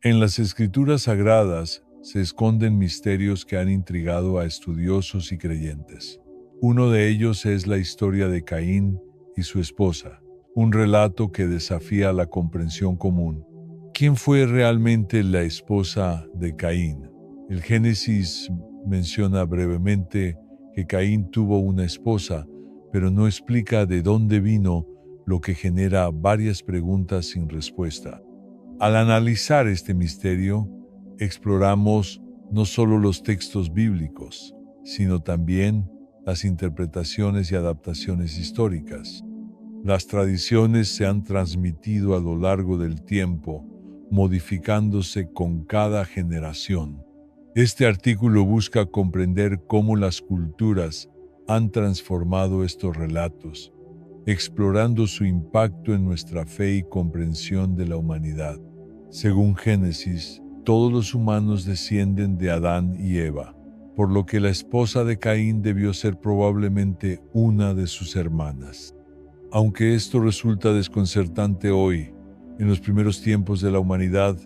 En las escrituras sagradas se esconden misterios que han intrigado a estudiosos y creyentes. Uno de ellos es la historia de Caín y su esposa, un relato que desafía la comprensión común. ¿Quién fue realmente la esposa de Caín? El Génesis menciona brevemente que Caín tuvo una esposa, pero no explica de dónde vino, lo que genera varias preguntas sin respuesta. Al analizar este misterio, exploramos no solo los textos bíblicos, sino también las interpretaciones y adaptaciones históricas. Las tradiciones se han transmitido a lo largo del tiempo, modificándose con cada generación. Este artículo busca comprender cómo las culturas han transformado estos relatos, explorando su impacto en nuestra fe y comprensión de la humanidad. Según Génesis, todos los humanos descienden de Adán y Eva, por lo que la esposa de Caín debió ser probablemente una de sus hermanas. Aunque esto resulta desconcertante hoy, en los primeros tiempos de la humanidad,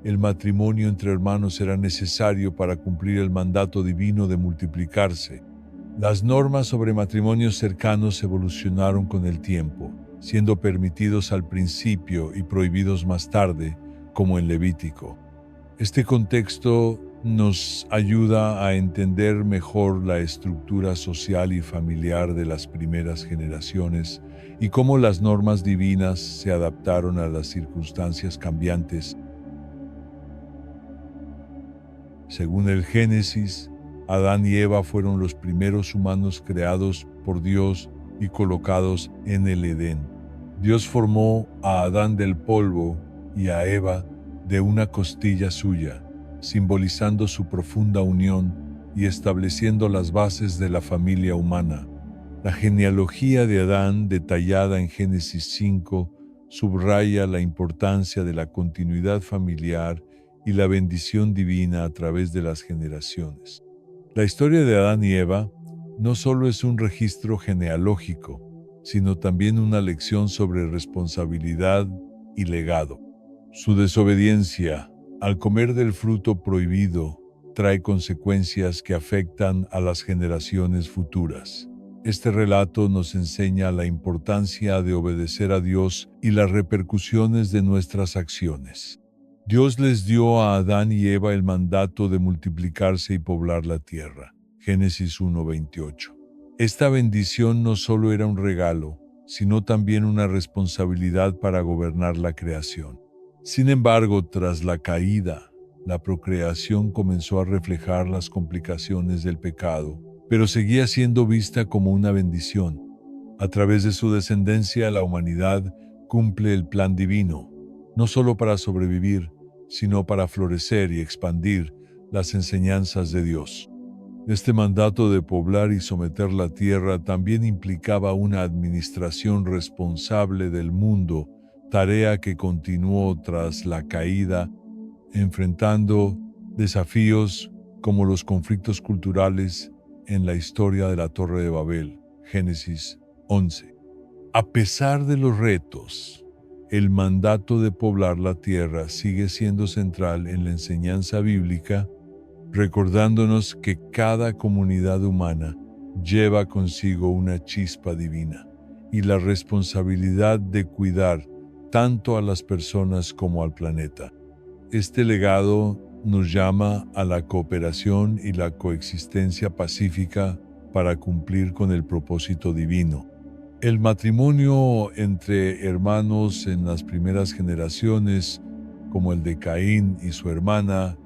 el matrimonio entre hermanos era necesario para cumplir el mandato divino de multiplicarse. Las normas sobre matrimonios cercanos evolucionaron con el tiempo, siendo permitidos al principio y prohibidos más tarde, como en Levítico. Este contexto nos ayuda a entender mejor la estructura social y familiar de las primeras generaciones y cómo las normas divinas se adaptaron a las circunstancias cambiantes. Según el Génesis, Adán y Eva fueron los primeros humanos creados por Dios y colocados en el Edén. Dios formó a Adán del polvo y a Eva de una costilla suya, simbolizando su profunda unión y estableciendo las bases de la familia humana. La genealogía de Adán, detallada en Génesis 5, subraya la importancia de la continuidad familiar y la bendición divina a través de las generaciones. La historia de Adán y Eva no solo es un registro genealógico, sino también una lección sobre responsabilidad y legado. Su desobediencia al comer del fruto prohibido trae consecuencias que afectan a las generaciones futuras. Este relato nos enseña la importancia de obedecer a Dios y las repercusiones de nuestras acciones. Dios les dio a Adán y Eva el mandato de multiplicarse y poblar la tierra. Génesis 1:28. Esta bendición no solo era un regalo, sino también una responsabilidad para gobernar la creación. Sin embargo, tras la caída, la procreación comenzó a reflejar las complicaciones del pecado, pero seguía siendo vista como una bendición. A través de su descendencia, la humanidad cumple el plan divino, no solo para sobrevivir, sino para florecer y expandir las enseñanzas de Dios. Este mandato de poblar y someter la tierra también implicaba una administración responsable del mundo, tarea que continuó tras la caída, enfrentando desafíos como los conflictos culturales en la historia de la Torre de Babel, Génesis 11. A pesar de los retos, el mandato de poblar la tierra sigue siendo central en la enseñanza bíblica, recordándonos que cada comunidad humana lleva consigo una chispa divina y la responsabilidad de cuidar tanto a las personas como al planeta. Este legado nos llama a la cooperación y la coexistencia pacífica para cumplir con el propósito divino. El matrimonio entre hermanos en las primeras generaciones, como el de Caín y su hermana,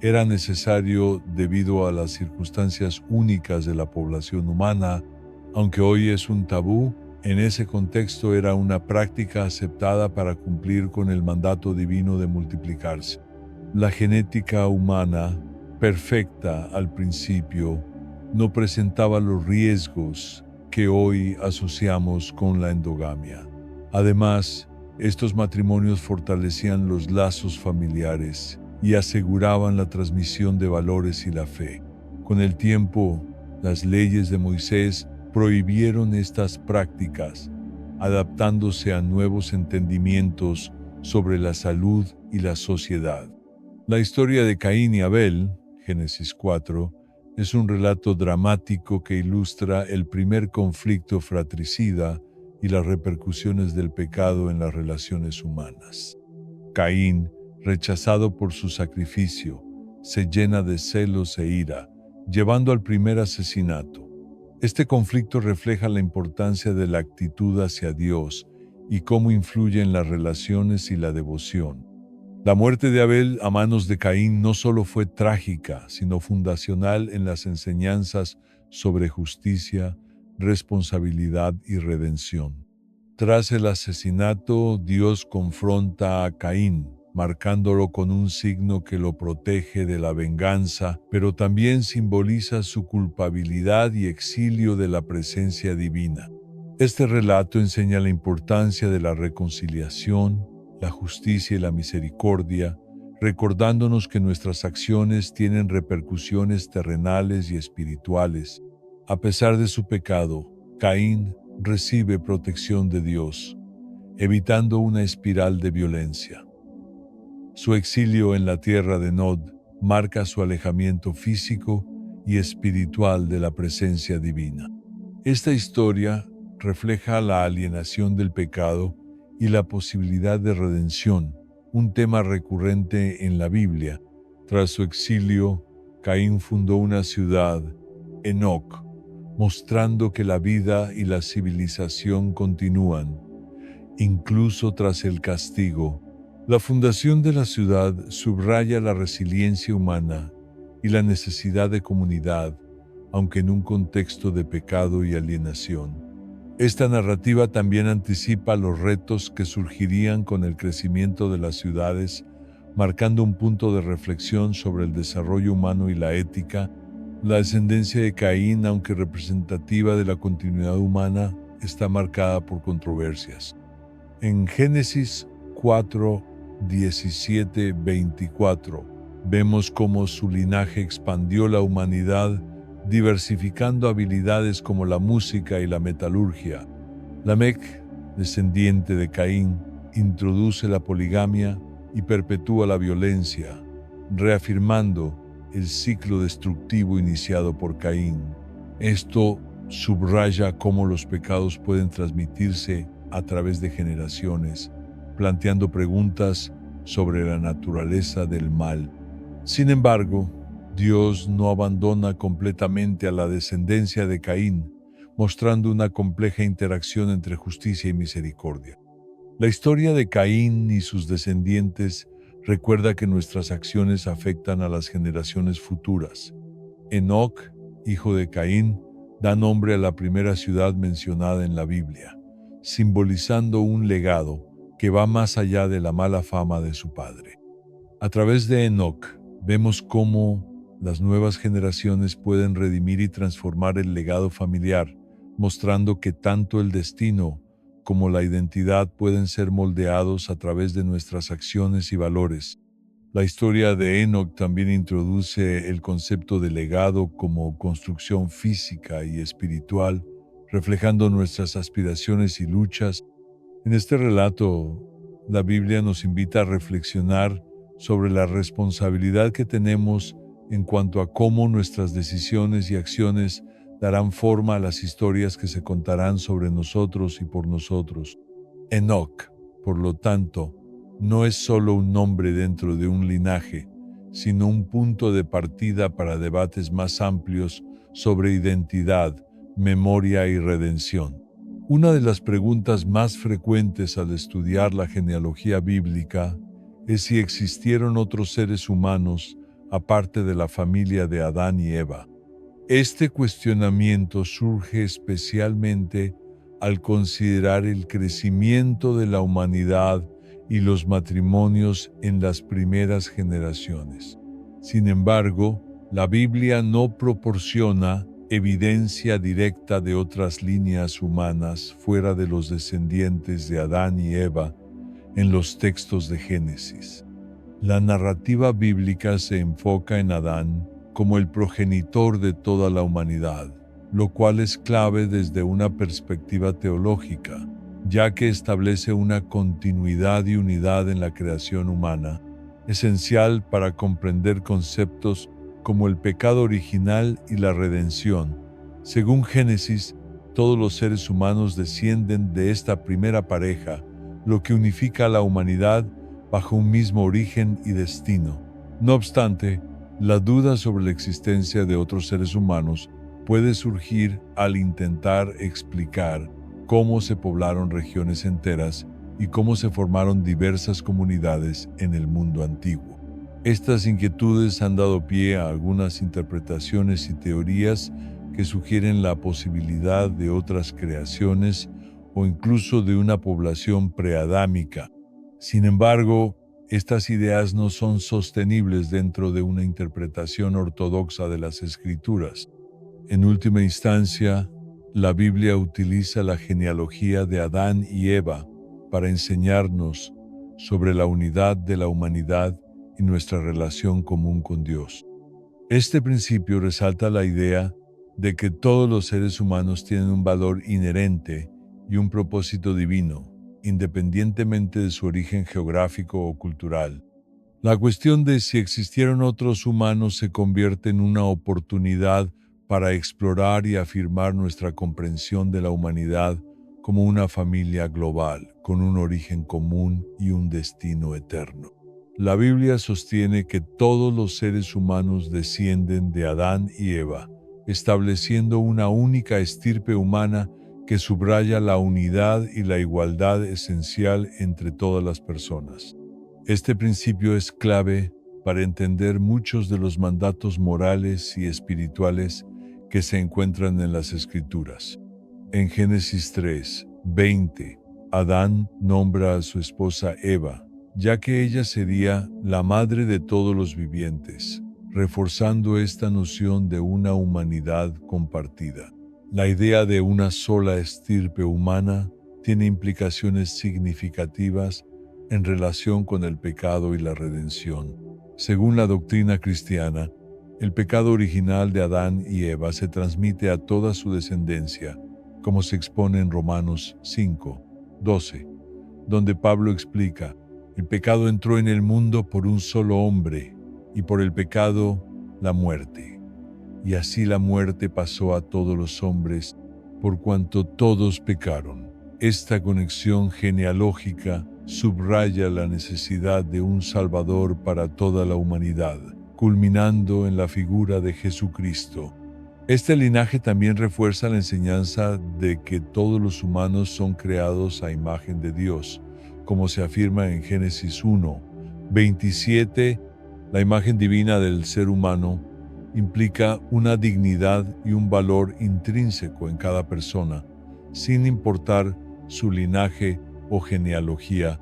era necesario debido a las circunstancias únicas de la población humana. Aunque hoy es un tabú, en ese contexto era una práctica aceptada para cumplir con el mandato divino de multiplicarse. La genética humana, perfecta al principio, no presentaba los riesgos que hoy asociamos con la endogamia. Además, estos matrimonios fortalecían los lazos familiares y aseguraban la transmisión de valores y la fe. Con el tiempo, las leyes de Moisés prohibieron estas prácticas, adaptándose a nuevos entendimientos sobre la salud y la sociedad. La historia de Caín y Abel, Génesis 4, es un relato dramático que ilustra el primer conflicto fratricida y las repercusiones del pecado en las relaciones humanas. Caín, rechazado por su sacrificio, se llena de celos e ira, llevando al primer asesinato. Este conflicto refleja la importancia de la actitud hacia Dios y cómo influye en las relaciones y la devoción. La muerte de Abel a manos de Caín no solo fue trágica, sino fundacional en las enseñanzas sobre justicia, responsabilidad y redención. Tras el asesinato, Dios confronta a Caín, marcándolo con un signo que lo protege de la venganza, pero también simboliza su culpabilidad y exilio de la presencia divina. Este relato enseña la importancia de la reconciliación, la justicia y la misericordia, recordándonos que nuestras acciones tienen repercusiones terrenales y espirituales. A pesar de su pecado, Caín recibe protección de Dios, evitando una espiral de violencia. Su exilio en la tierra de Nod marca su alejamiento físico y espiritual de la presencia divina. Esta historia refleja la alienación del pecado y la posibilidad de redención, un tema recurrente en la Biblia. Tras su exilio, Caín fundó una ciudad, Enoc, mostrando que la vida y la civilización continúan, incluso tras el castigo. La fundación de la ciudad subraya la resiliencia humana y la necesidad de comunidad, aunque en un contexto de pecado y alienación. Esta narrativa también anticipa los retos que surgirían con el crecimiento de las ciudades, marcando un punto de reflexión sobre el desarrollo humano y la ética. La descendencia de Caín, aunque representativa de la continuidad humana, está marcada por controversias. En Génesis 4, 17, 24, vemos cómo su linaje expandió la humanidad, diversificando habilidades como la música y la metalurgia. Lamec, descendiente de Caín, introduce la poligamia y perpetúa la violencia, reafirmando el ciclo destructivo iniciado por Caín. Esto subraya cómo los pecados pueden transmitirse a través de generaciones, planteando preguntas sobre la naturaleza del mal. Sin embargo, Dios no abandona completamente a la descendencia de Caín, mostrando una compleja interacción entre justicia y misericordia. La historia de Caín y sus descendientes recuerda que nuestras acciones afectan a las generaciones futuras. Enoc, hijo de Caín, da nombre a la primera ciudad mencionada en la Biblia, simbolizando un legado que va más allá de la mala fama de su padre. A través de Enoc, vemos cómo las nuevas generaciones pueden redimir y transformar el legado familiar, mostrando que tanto el destino como la identidad pueden ser moldeados a través de nuestras acciones y valores. La historia de Enoc también introduce el concepto de legado como construcción física y espiritual, reflejando nuestras aspiraciones y luchas. En este relato, la Biblia nos invita a reflexionar sobre la responsabilidad que tenemos en cuanto a cómo nuestras decisiones y acciones darán forma a las historias que se contarán sobre nosotros y por nosotros. Enoc, por lo tanto, no es solo un nombre dentro de un linaje, sino un punto de partida para debates más amplios sobre identidad, memoria y redención. Una de las preguntas más frecuentes al estudiar la genealogía bíblica es si existieron otros seres humanos aparte de la familia de Adán y Eva. Este cuestionamiento surge especialmente al considerar el crecimiento de la humanidad y los matrimonios en las primeras generaciones. Sin embargo, la Biblia no proporciona evidencia directa de otras líneas humanas fuera de los descendientes de Adán y Eva en los textos de Génesis. La narrativa bíblica se enfoca en Adán como el progenitor de toda la humanidad, lo cual es clave desde una perspectiva teológica, ya que establece una continuidad y unidad en la creación humana. esencial para comprender conceptos como el pecado original y la redención. Según Génesis, todos los seres humanos descienden de esta primera pareja, lo que unifica a la humanidad bajo un mismo origen y destino. No obstante, la duda sobre la existencia de otros seres humanos puede surgir al intentar explicar cómo se poblaron regiones enteras y cómo se formaron diversas comunidades en el mundo antiguo. Estas inquietudes han dado pie a algunas interpretaciones y teorías que sugieren la posibilidad de otras creaciones o incluso de una población preadámica. Sin embargo, estas ideas no son sostenibles dentro de una interpretación ortodoxa de las Escrituras. En última instancia, la Biblia utiliza la genealogía de Adán y Eva para enseñarnos sobre la unidad de la humanidad y nuestra relación común con Dios. Este principio resalta la idea de que todos los seres humanos tienen un valor inherente y un propósito divino, independientemente de su origen geográfico o cultural. La cuestión de si existieron otros humanos se convierte en una oportunidad para explorar y afirmar nuestra comprensión de la humanidad como una familia global, con un origen común y un destino eterno. La Biblia sostiene que todos los seres humanos descienden de Adán y Eva, estableciendo una única estirpe humana que subraya la unidad y la igualdad esencial entre todas las personas. Este principio es clave para entender muchos de los mandatos morales y espirituales que se encuentran en las Escrituras. En Génesis 3:20, Adán nombra a su esposa Eva, ya que ella sería la madre de todos los vivientes, reforzando esta noción de una humanidad compartida. La idea de una sola estirpe humana tiene implicaciones significativas en relación con el pecado y la redención. Según la doctrina cristiana, el pecado original de Adán y Eva se transmite a toda su descendencia, como se expone en Romanos 5:12, donde Pablo explica: el pecado entró en el mundo por un solo hombre, y por el pecado la muerte. Y así la muerte pasó a todos los hombres, por cuanto todos pecaron. Esta conexión genealógica subraya la necesidad de un Salvador para toda la humanidad, culminando en la figura de Jesucristo. Este linaje también refuerza la enseñanza de que todos los humanos son creados a imagen de Dios, como se afirma en Génesis 1:27. La imagen divina del ser humano implica una dignidad y un valor intrínseco en cada persona, sin importar su linaje o genealogía.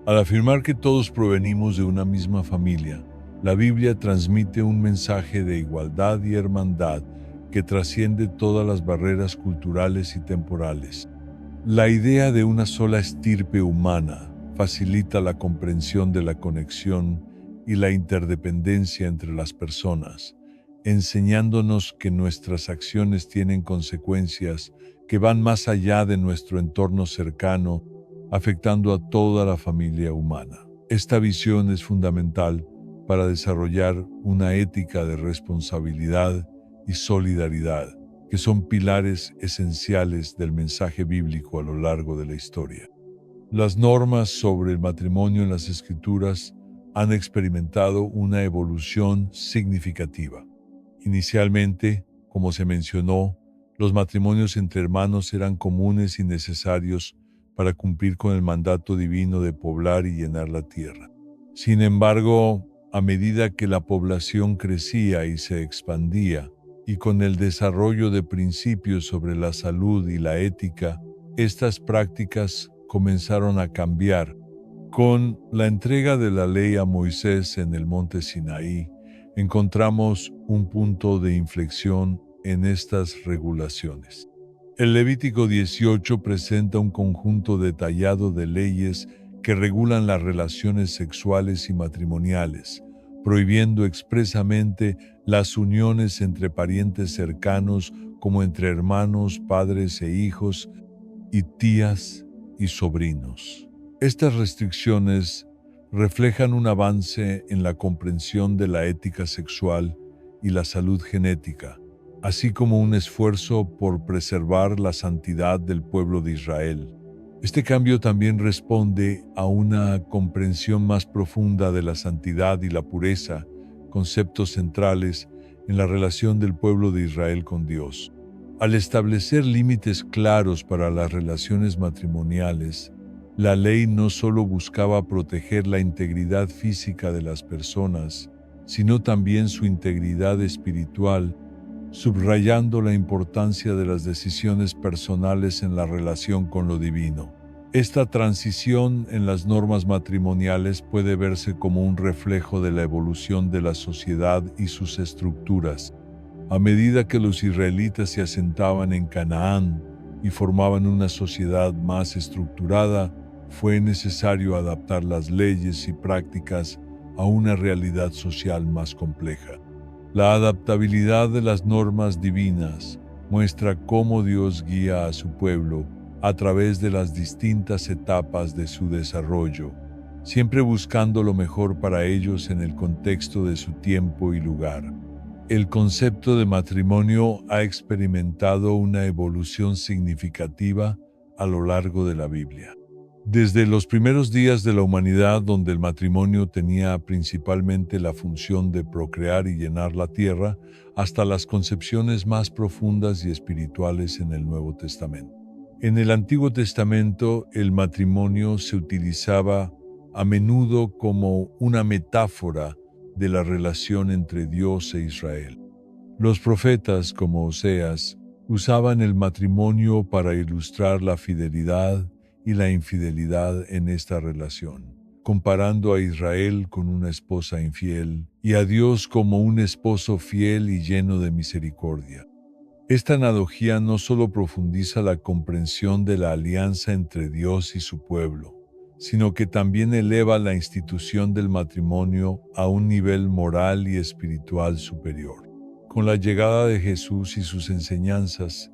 Al afirmar que todos provenimos de una misma familia, la Biblia transmite un mensaje de igualdad y hermandad que trasciende todas las barreras culturales y temporales. La idea de una sola estirpe humana facilita la comprensión de la conexión y la interdependencia entre las personas, enseñándonos que nuestras acciones tienen consecuencias que van más allá de nuestro entorno cercano, afectando a toda la familia humana. Esta visión es fundamental para desarrollar una ética de responsabilidad y solidaridad, que son pilares esenciales del mensaje bíblico a lo largo de la historia. Las normas sobre el matrimonio en las Escrituras han experimentado una evolución significativa. Inicialmente, como se mencionó, los matrimonios entre hermanos eran comunes y necesarios para cumplir con el mandato divino de poblar y llenar la tierra. Sin embargo, a medida que la población crecía y se expandía, y con el desarrollo de principios sobre la salud y la ética, estas prácticas comenzaron a cambiar. Con la entrega de la ley a Moisés en el monte Sinaí, encontramos un punto de inflexión en estas regulaciones. El Levítico 18 presenta un conjunto detallado de leyes que regulan las relaciones sexuales y matrimoniales, prohibiendo expresamente las uniones entre parientes cercanos como entre hermanos, padres e hijos, y tías y sobrinos. Estas restricciones reflejan un avance en la comprensión de la ética sexual y la salud genética, así como un esfuerzo por preservar la santidad del pueblo de Israel. Este cambio también responde a una comprensión más profunda de la santidad y la pureza, conceptos centrales en la relación del pueblo de Israel con Dios. Al establecer límites claros para las relaciones matrimoniales, la ley no solo buscaba proteger la integridad física de las personas, sino también su integridad espiritual, subrayando la importancia de las decisiones personales en la relación con lo divino. Esta transición en las normas matrimoniales puede verse como un reflejo de la evolución de la sociedad y sus estructuras. A medida que los israelitas se asentaban en Canaán y formaban una sociedad más estructurada, fue necesario adaptar las leyes y prácticas a una realidad social más compleja. La adaptabilidad de las normas divinas muestra cómo Dios guía a su pueblo a través de las distintas etapas de su desarrollo, siempre buscando lo mejor para ellos en el contexto de su tiempo y lugar. El concepto de matrimonio ha experimentado una evolución significativa a lo largo de la Biblia. Desde los primeros días de la humanidad, donde el matrimonio tenía principalmente la función de procrear y llenar la tierra, hasta las concepciones más profundas y espirituales en el Nuevo Testamento. En el Antiguo Testamento, el matrimonio se utilizaba a menudo como una metáfora de la relación entre Dios e Israel. Los profetas, como Oseas, usaban el matrimonio para ilustrar la fidelidad y la infidelidad en esta relación, comparando a Israel con una esposa infiel y a Dios como un esposo fiel y lleno de misericordia. Esta analogía no solo profundiza la comprensión de la alianza entre Dios y su pueblo, sino que también eleva la institución del matrimonio a un nivel moral y espiritual superior. Con la llegada de Jesús y sus enseñanzas,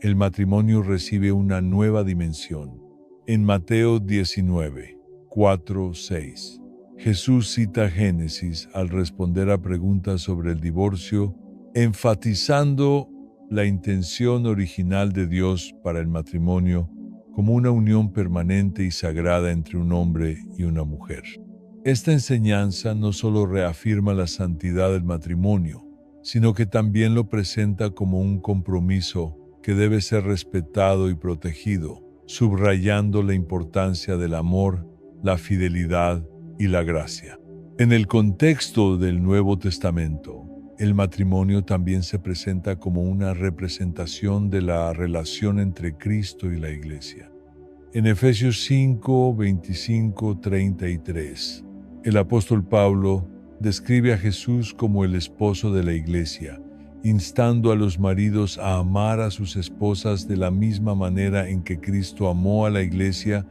el matrimonio recibe una nueva dimensión. En Mateo 19, 4, 6, Jesús cita Génesis al responder a preguntas sobre el divorcio, enfatizando la intención original de Dios para el matrimonio como una unión permanente y sagrada entre un hombre y una mujer. Esta enseñanza no solo reafirma la santidad del matrimonio, sino que también lo presenta como un compromiso que debe ser respetado y protegido, subrayando la importancia del amor, la fidelidad y la gracia. En el contexto del Nuevo Testamento, el matrimonio también se presenta como una representación de la relación entre Cristo y la Iglesia. En Efesios 5, 25, 33, el apóstol Pablo describe a Jesús como el esposo de la Iglesia, instando a los maridos a amar a sus esposas de la misma manera en que Cristo amó a la Iglesia,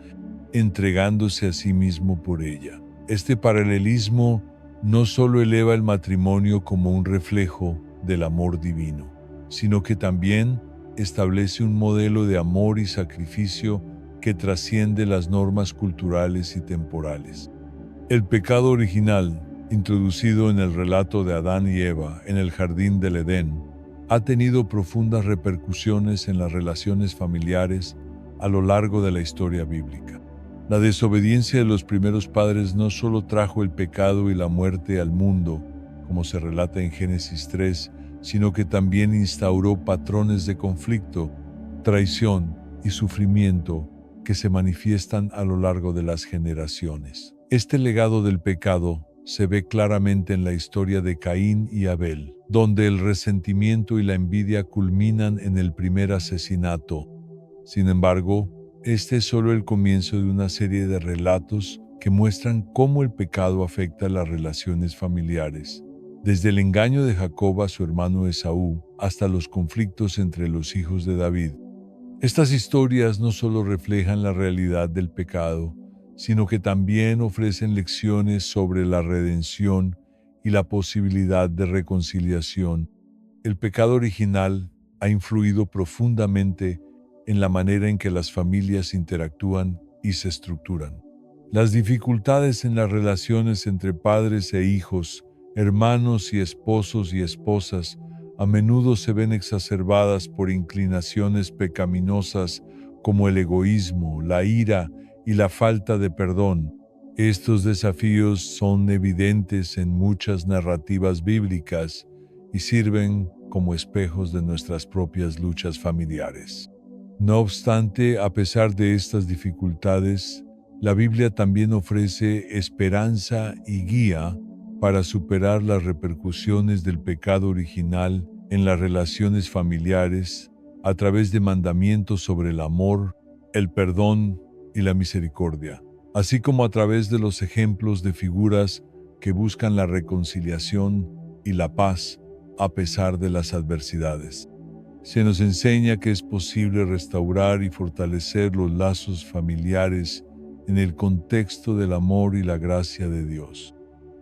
entregándose a sí mismo por ella. Este paralelismo no solo eleva el matrimonio como un reflejo del amor divino, sino que también establece un modelo de amor y sacrificio que trasciende las normas culturales y temporales. El pecado original, introducido en el relato de Adán y Eva en el jardín del Edén, ha tenido profundas repercusiones en las relaciones familiares a lo largo de la historia bíblica. La desobediencia de los primeros padres no solo trajo el pecado y la muerte al mundo, como se relata en Génesis 3, sino que también instauró patrones de conflicto, traición y sufrimiento que se manifiestan a lo largo de las generaciones. Este legado del pecado se ve claramente en la historia de Caín y Abel, donde el resentimiento y la envidia culminan en el primer asesinato. Sin embargo, este es solo el comienzo de una serie de relatos que muestran cómo el pecado afecta las relaciones familiares, desde el engaño de Jacob a su hermano Esaú hasta los conflictos entre los hijos de David. Estas historias no solo reflejan la realidad del pecado, sino que también ofrecen lecciones sobre la redención y la posibilidad de reconciliación. El pecado original ha influido profundamente en la manera en que las familias interactúan y se estructuran. Las dificultades en las relaciones entre padres e hijos, hermanos y esposos y esposas, a menudo se ven exacerbadas por inclinaciones pecaminosas como el egoísmo, la ira y la falta de perdón. Estos desafíos son evidentes en muchas narrativas bíblicas y sirven como espejos de nuestras propias luchas familiares. No obstante, a pesar de estas dificultades, la Biblia también ofrece esperanza y guía para superar las repercusiones del pecado original en las relaciones familiares a través de mandamientos sobre el amor, el perdón y la misericordia, así como a través de los ejemplos de figuras que buscan la reconciliación y la paz a pesar de las adversidades. Se nos enseña que es posible restaurar y fortalecer los lazos familiares en el contexto del amor y la gracia de Dios.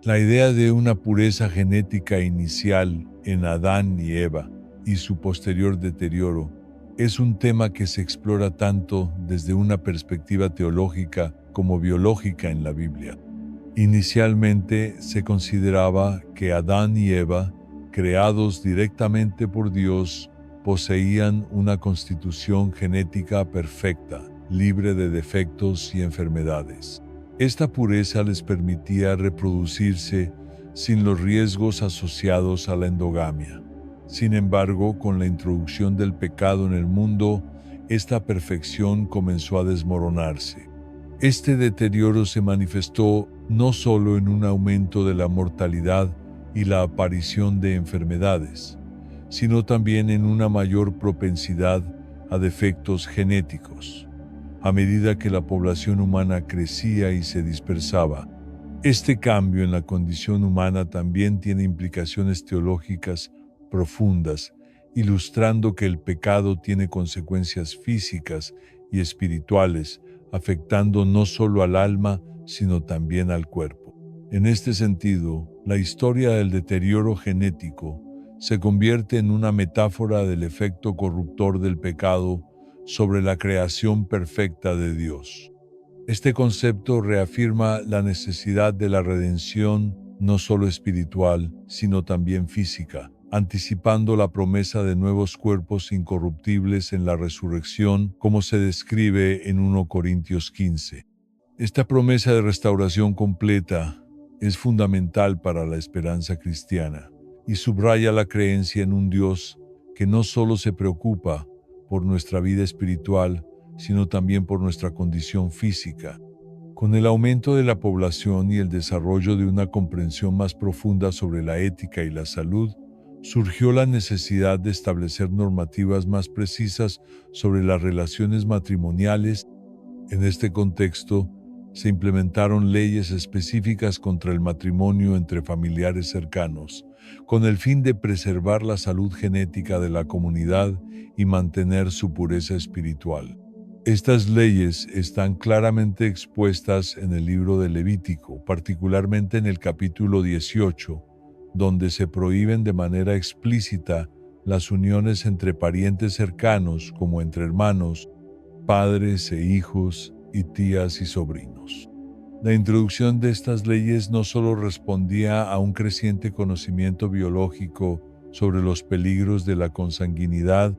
La idea de una pureza genética inicial en Adán y Eva y su posterior deterioro es un tema que se explora tanto desde una perspectiva teológica como biológica en la Biblia. Inicialmente se consideraba que Adán y Eva, creados directamente por Dios, poseían una constitución genética perfecta, libre de defectos y enfermedades. Esta pureza les permitía reproducirse sin los riesgos asociados a la endogamia. Sin embargo, con la introducción del pecado en el mundo, esta perfección comenzó a desmoronarse. Este deterioro se manifestó no solo en un aumento de la mortalidad y la aparición de enfermedades, sino también en una mayor propensidad a defectos genéticos. A medida que la población humana crecía y se dispersaba, este cambio en la condición humana también tiene implicaciones teológicas profundas, ilustrando que el pecado tiene consecuencias físicas y espirituales, afectando no solo al alma, sino también al cuerpo. En este sentido, la historia del deterioro genético se convierte en una metáfora del efecto corruptor del pecado sobre la creación perfecta de Dios. Este concepto reafirma la necesidad de la redención no solo espiritual, sino también física, anticipando la promesa de nuevos cuerpos incorruptibles en la resurrección, como se describe en 1 Corintios 15. Esta promesa de restauración completa es fundamental para la esperanza cristiana y subraya la creencia en un Dios que no solo se preocupa por nuestra vida espiritual, sino también por nuestra condición física. Con el aumento de la población y el desarrollo de una comprensión más profunda sobre la ética y la salud, surgió la necesidad de establecer normativas más precisas sobre las relaciones matrimoniales. En este contexto, se implementaron leyes específicas contra el matrimonio entre familiares cercanos, con el fin de preservar la salud genética de la comunidad y mantener su pureza espiritual. Estas leyes están claramente expuestas en el libro de Levítico, particularmente en el capítulo 18, donde se prohíben de manera explícita las uniones entre parientes cercanos como entre hermanos, padres e hijos y tías y sobrinos. La introducción de estas leyes no solo respondía a un creciente conocimiento biológico sobre los peligros de la consanguinidad,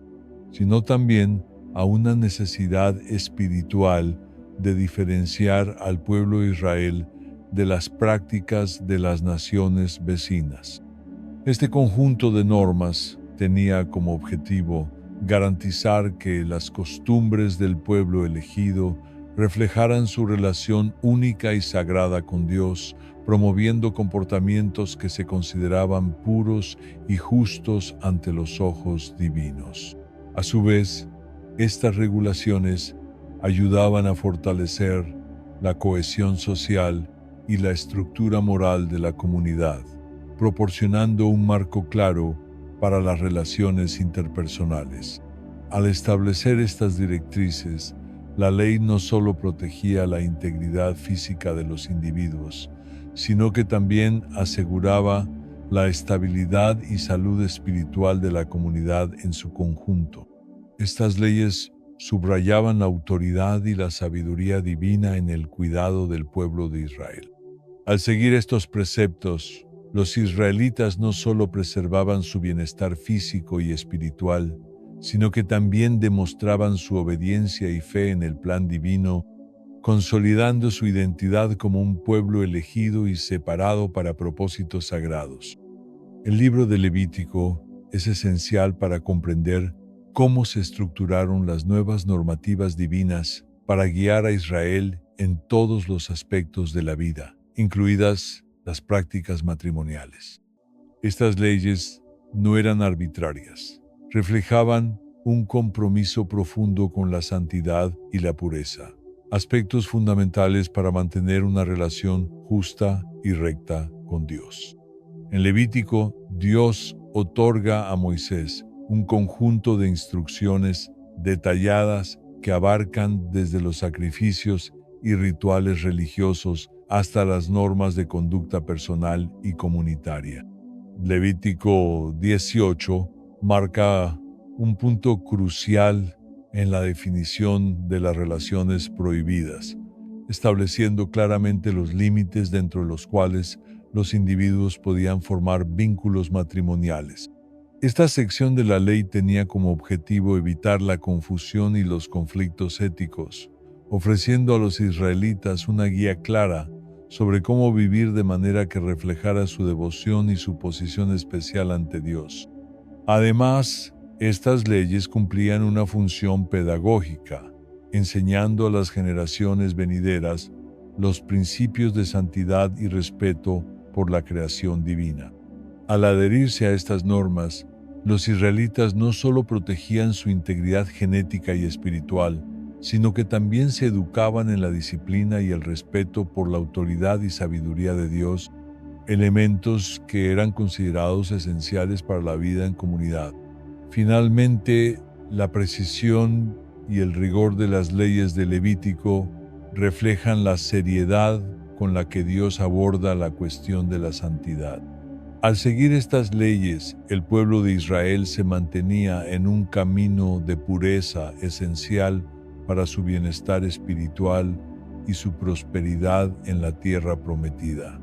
sino también a una necesidad espiritual de diferenciar al pueblo de Israel de las prácticas de las naciones vecinas. Este conjunto de normas tenía como objetivo garantizar que las costumbres del pueblo elegido reflejaran su relación única y sagrada con Dios, promoviendo comportamientos que se consideraban puros y justos ante los ojos divinos. A su vez, estas regulaciones ayudaban a fortalecer la cohesión social y la estructura moral de la comunidad, proporcionando un marco claro para las relaciones interpersonales. Al establecer estas directrices, la ley no solo protegía la integridad física de los individuos, sino que también aseguraba la estabilidad y salud espiritual de la comunidad en su conjunto. Estas leyes subrayaban la autoridad y la sabiduría divina en el cuidado del pueblo de Israel. Al seguir estos preceptos, los israelitas no solo preservaban su bienestar físico y espiritual, sino que también demostraban su obediencia y fe en el plan divino, consolidando su identidad como un pueblo elegido y separado para propósitos sagrados. El libro de Levítico es esencial para comprender cómo se estructuraron las nuevas normativas divinas para guiar a Israel en todos los aspectos de la vida, incluidas las prácticas matrimoniales. Estas leyes no eran arbitrarias, reflejaban un compromiso profundo con la santidad y la pureza, aspectos fundamentales para mantener una relación justa y recta con Dios. En Levítico, Dios otorga a Moisés un conjunto de instrucciones detalladas que abarcan desde los sacrificios y rituales religiosos hasta las normas de conducta personal y comunitaria. Levítico 18 marca un punto crucial en la definición de las relaciones prohibidas, estableciendo claramente los límites dentro de los cuales los individuos podían formar vínculos matrimoniales. Esta sección de la ley tenía como objetivo evitar la confusión y los conflictos éticos, ofreciendo a los israelitas una guía clara sobre cómo vivir de manera que reflejara su devoción y su posición especial ante Dios. Además, estas leyes cumplían una función pedagógica, enseñando a las generaciones venideras los principios de santidad y respeto por la creación divina. Al adherirse a estas normas, los israelitas no solo protegían su integridad genética y espiritual, sino que también se educaban en la disciplina y el respeto por la autoridad y sabiduría de Dios, elementos que eran considerados esenciales para la vida en comunidad. Finalmente, la precisión y el rigor de las leyes de Levítico reflejan la seriedad con la que Dios aborda la cuestión de la santidad. Al seguir estas leyes, el pueblo de Israel se mantenía en un camino de pureza esencial para su bienestar espiritual y su prosperidad en la tierra prometida.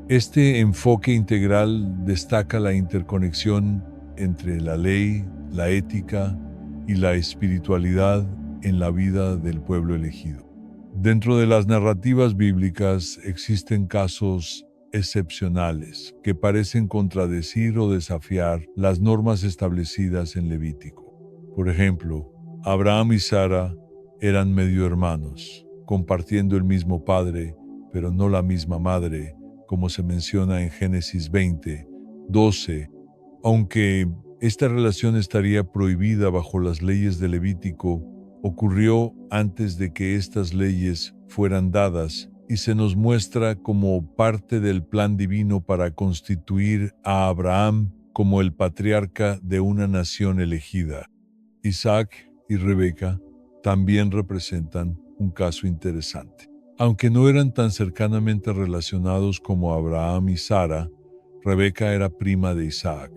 Este enfoque integral destaca la interconexión entre la ley, la ética y la espiritualidad en la vida del pueblo elegido. Dentro de las narrativas bíblicas existen casos excepcionales que parecen contradecir o desafiar las normas establecidas en Levítico. Por ejemplo, Abraham y Sara eran medio hermanos, compartiendo el mismo padre, pero no la misma madre, como se menciona en Génesis 20, 12. Aunque esta relación estaría prohibida bajo las leyes de Levítico, ocurrió antes de que estas leyes fueran dadas y se nos muestra como parte del plan divino para constituir a Abraham como el patriarca de una nación elegida. Isaac y Rebeca también representan un caso interesante. Aunque no eran tan cercanamente relacionados como Abraham y Sara, Rebeca era prima de Isaac,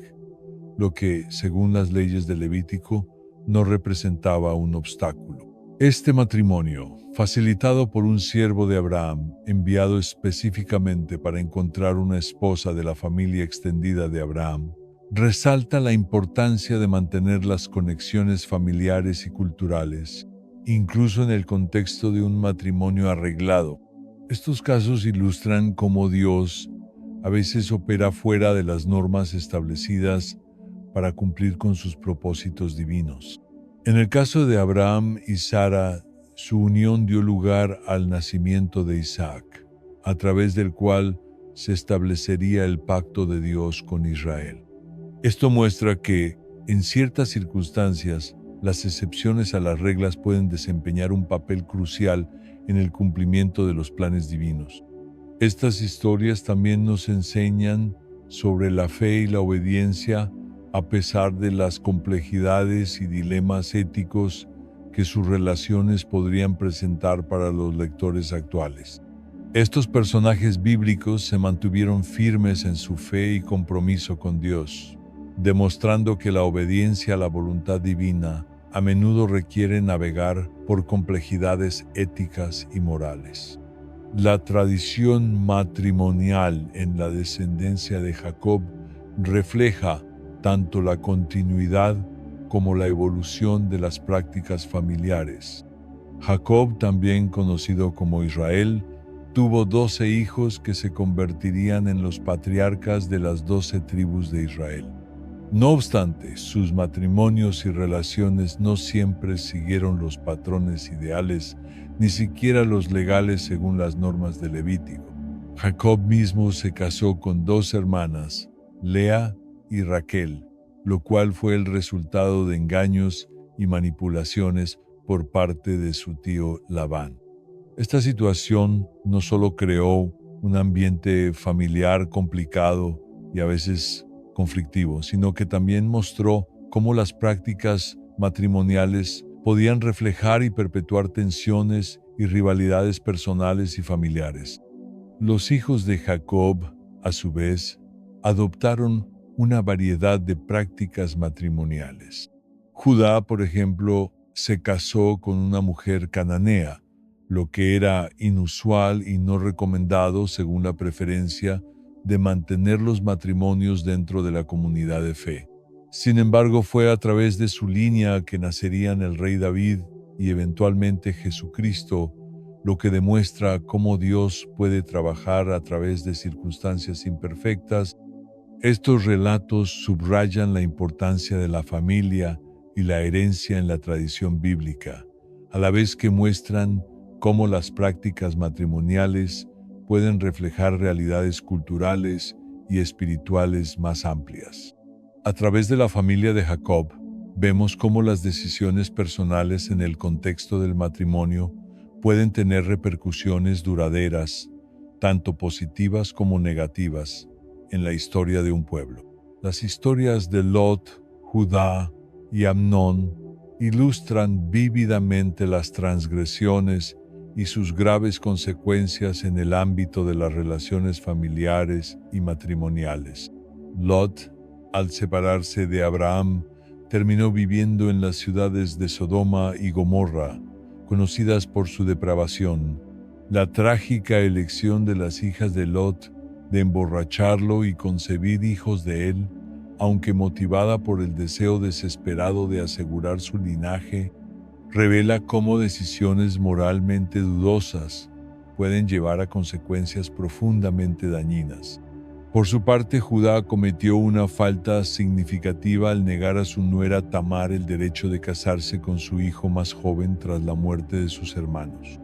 lo que, según las leyes de Levítico, no representaba un obstáculo. Este matrimonio, facilitado por un siervo de Abraham, enviado específicamente para encontrar una esposa de la familia extendida de Abraham, resalta la importancia de mantener las conexiones familiares y culturales, incluso en el contexto de un matrimonio arreglado. Estos casos ilustran cómo Dios a veces opera fuera de las normas establecidas para cumplir con sus propósitos divinos. En el caso de Abraham y Sara, su unión dio lugar al nacimiento de Isaac, a través del cual se establecería el pacto de Dios con Israel. Esto muestra que, en ciertas circunstancias, las excepciones a las reglas pueden desempeñar un papel crucial en el cumplimiento de los planes divinos. Estas historias también nos enseñan sobre la fe y la obediencia a pesar de las complejidades y dilemas éticos que sus relaciones podrían presentar para los lectores actuales. Estos personajes bíblicos se mantuvieron firmes en su fe y compromiso con Dios, demostrando que la obediencia a la voluntad divina a menudo requiere navegar por complejidades éticas y morales. La tradición matrimonial en la descendencia de Jacob refleja tanto la continuidad como la evolución de las prácticas familiares. Jacob, también conocido como Israel, tuvo 12 hijos que se convertirían en los patriarcas de las 12 tribus de Israel. No obstante, sus matrimonios y relaciones no siempre siguieron los patrones ideales, ni siquiera los legales según las normas de Levítico. Jacob mismo se casó con 2 hermanas, Lea y Raquel, lo cual fue el resultado de engaños y manipulaciones por parte de su tío Labán. Esta situación no solo creó un ambiente familiar complicado y a veces conflictivo, sino que también mostró cómo las prácticas matrimoniales podían reflejar y perpetuar tensiones y rivalidades personales y familiares. Los hijos de Jacob, a su vez, adoptaron una variedad de prácticas matrimoniales. Judá, por ejemplo, se casó con una mujer cananea, lo que era inusual y no recomendado según la preferencia de mantener los matrimonios dentro de la comunidad de fe. Sin embargo, fue a través de su línea que nacerían el rey David y eventualmente Jesucristo, lo que demuestra cómo Dios puede trabajar a través de circunstancias imperfectas. Estos relatos subrayan la importancia de la familia y la herencia en la tradición bíblica, a la vez que muestran cómo las prácticas matrimoniales pueden reflejar realidades culturales y espirituales más amplias. A través de la familia de Jacob, vemos cómo las decisiones personales en el contexto del matrimonio pueden tener repercusiones duraderas, tanto positivas como negativas, en la historia de un pueblo. Las historias de Lot, Judá y Amnón ilustran vívidamente las transgresiones y sus graves consecuencias en el ámbito de las relaciones familiares y matrimoniales. Lot, al separarse de Abraham, terminó viviendo en las ciudades de Sodoma y Gomorra, conocidas por su depravación. La trágica elección de las hijas de Lot de emborracharlo y concebir hijos de él, aunque motivada por el deseo desesperado de asegurar su linaje, revela cómo decisiones moralmente dudosas pueden llevar a consecuencias profundamente dañinas. Por su parte, Judá cometió una falta significativa al negar a su nuera Tamar el derecho de casarse con su hijo más joven tras la muerte de sus hermanos.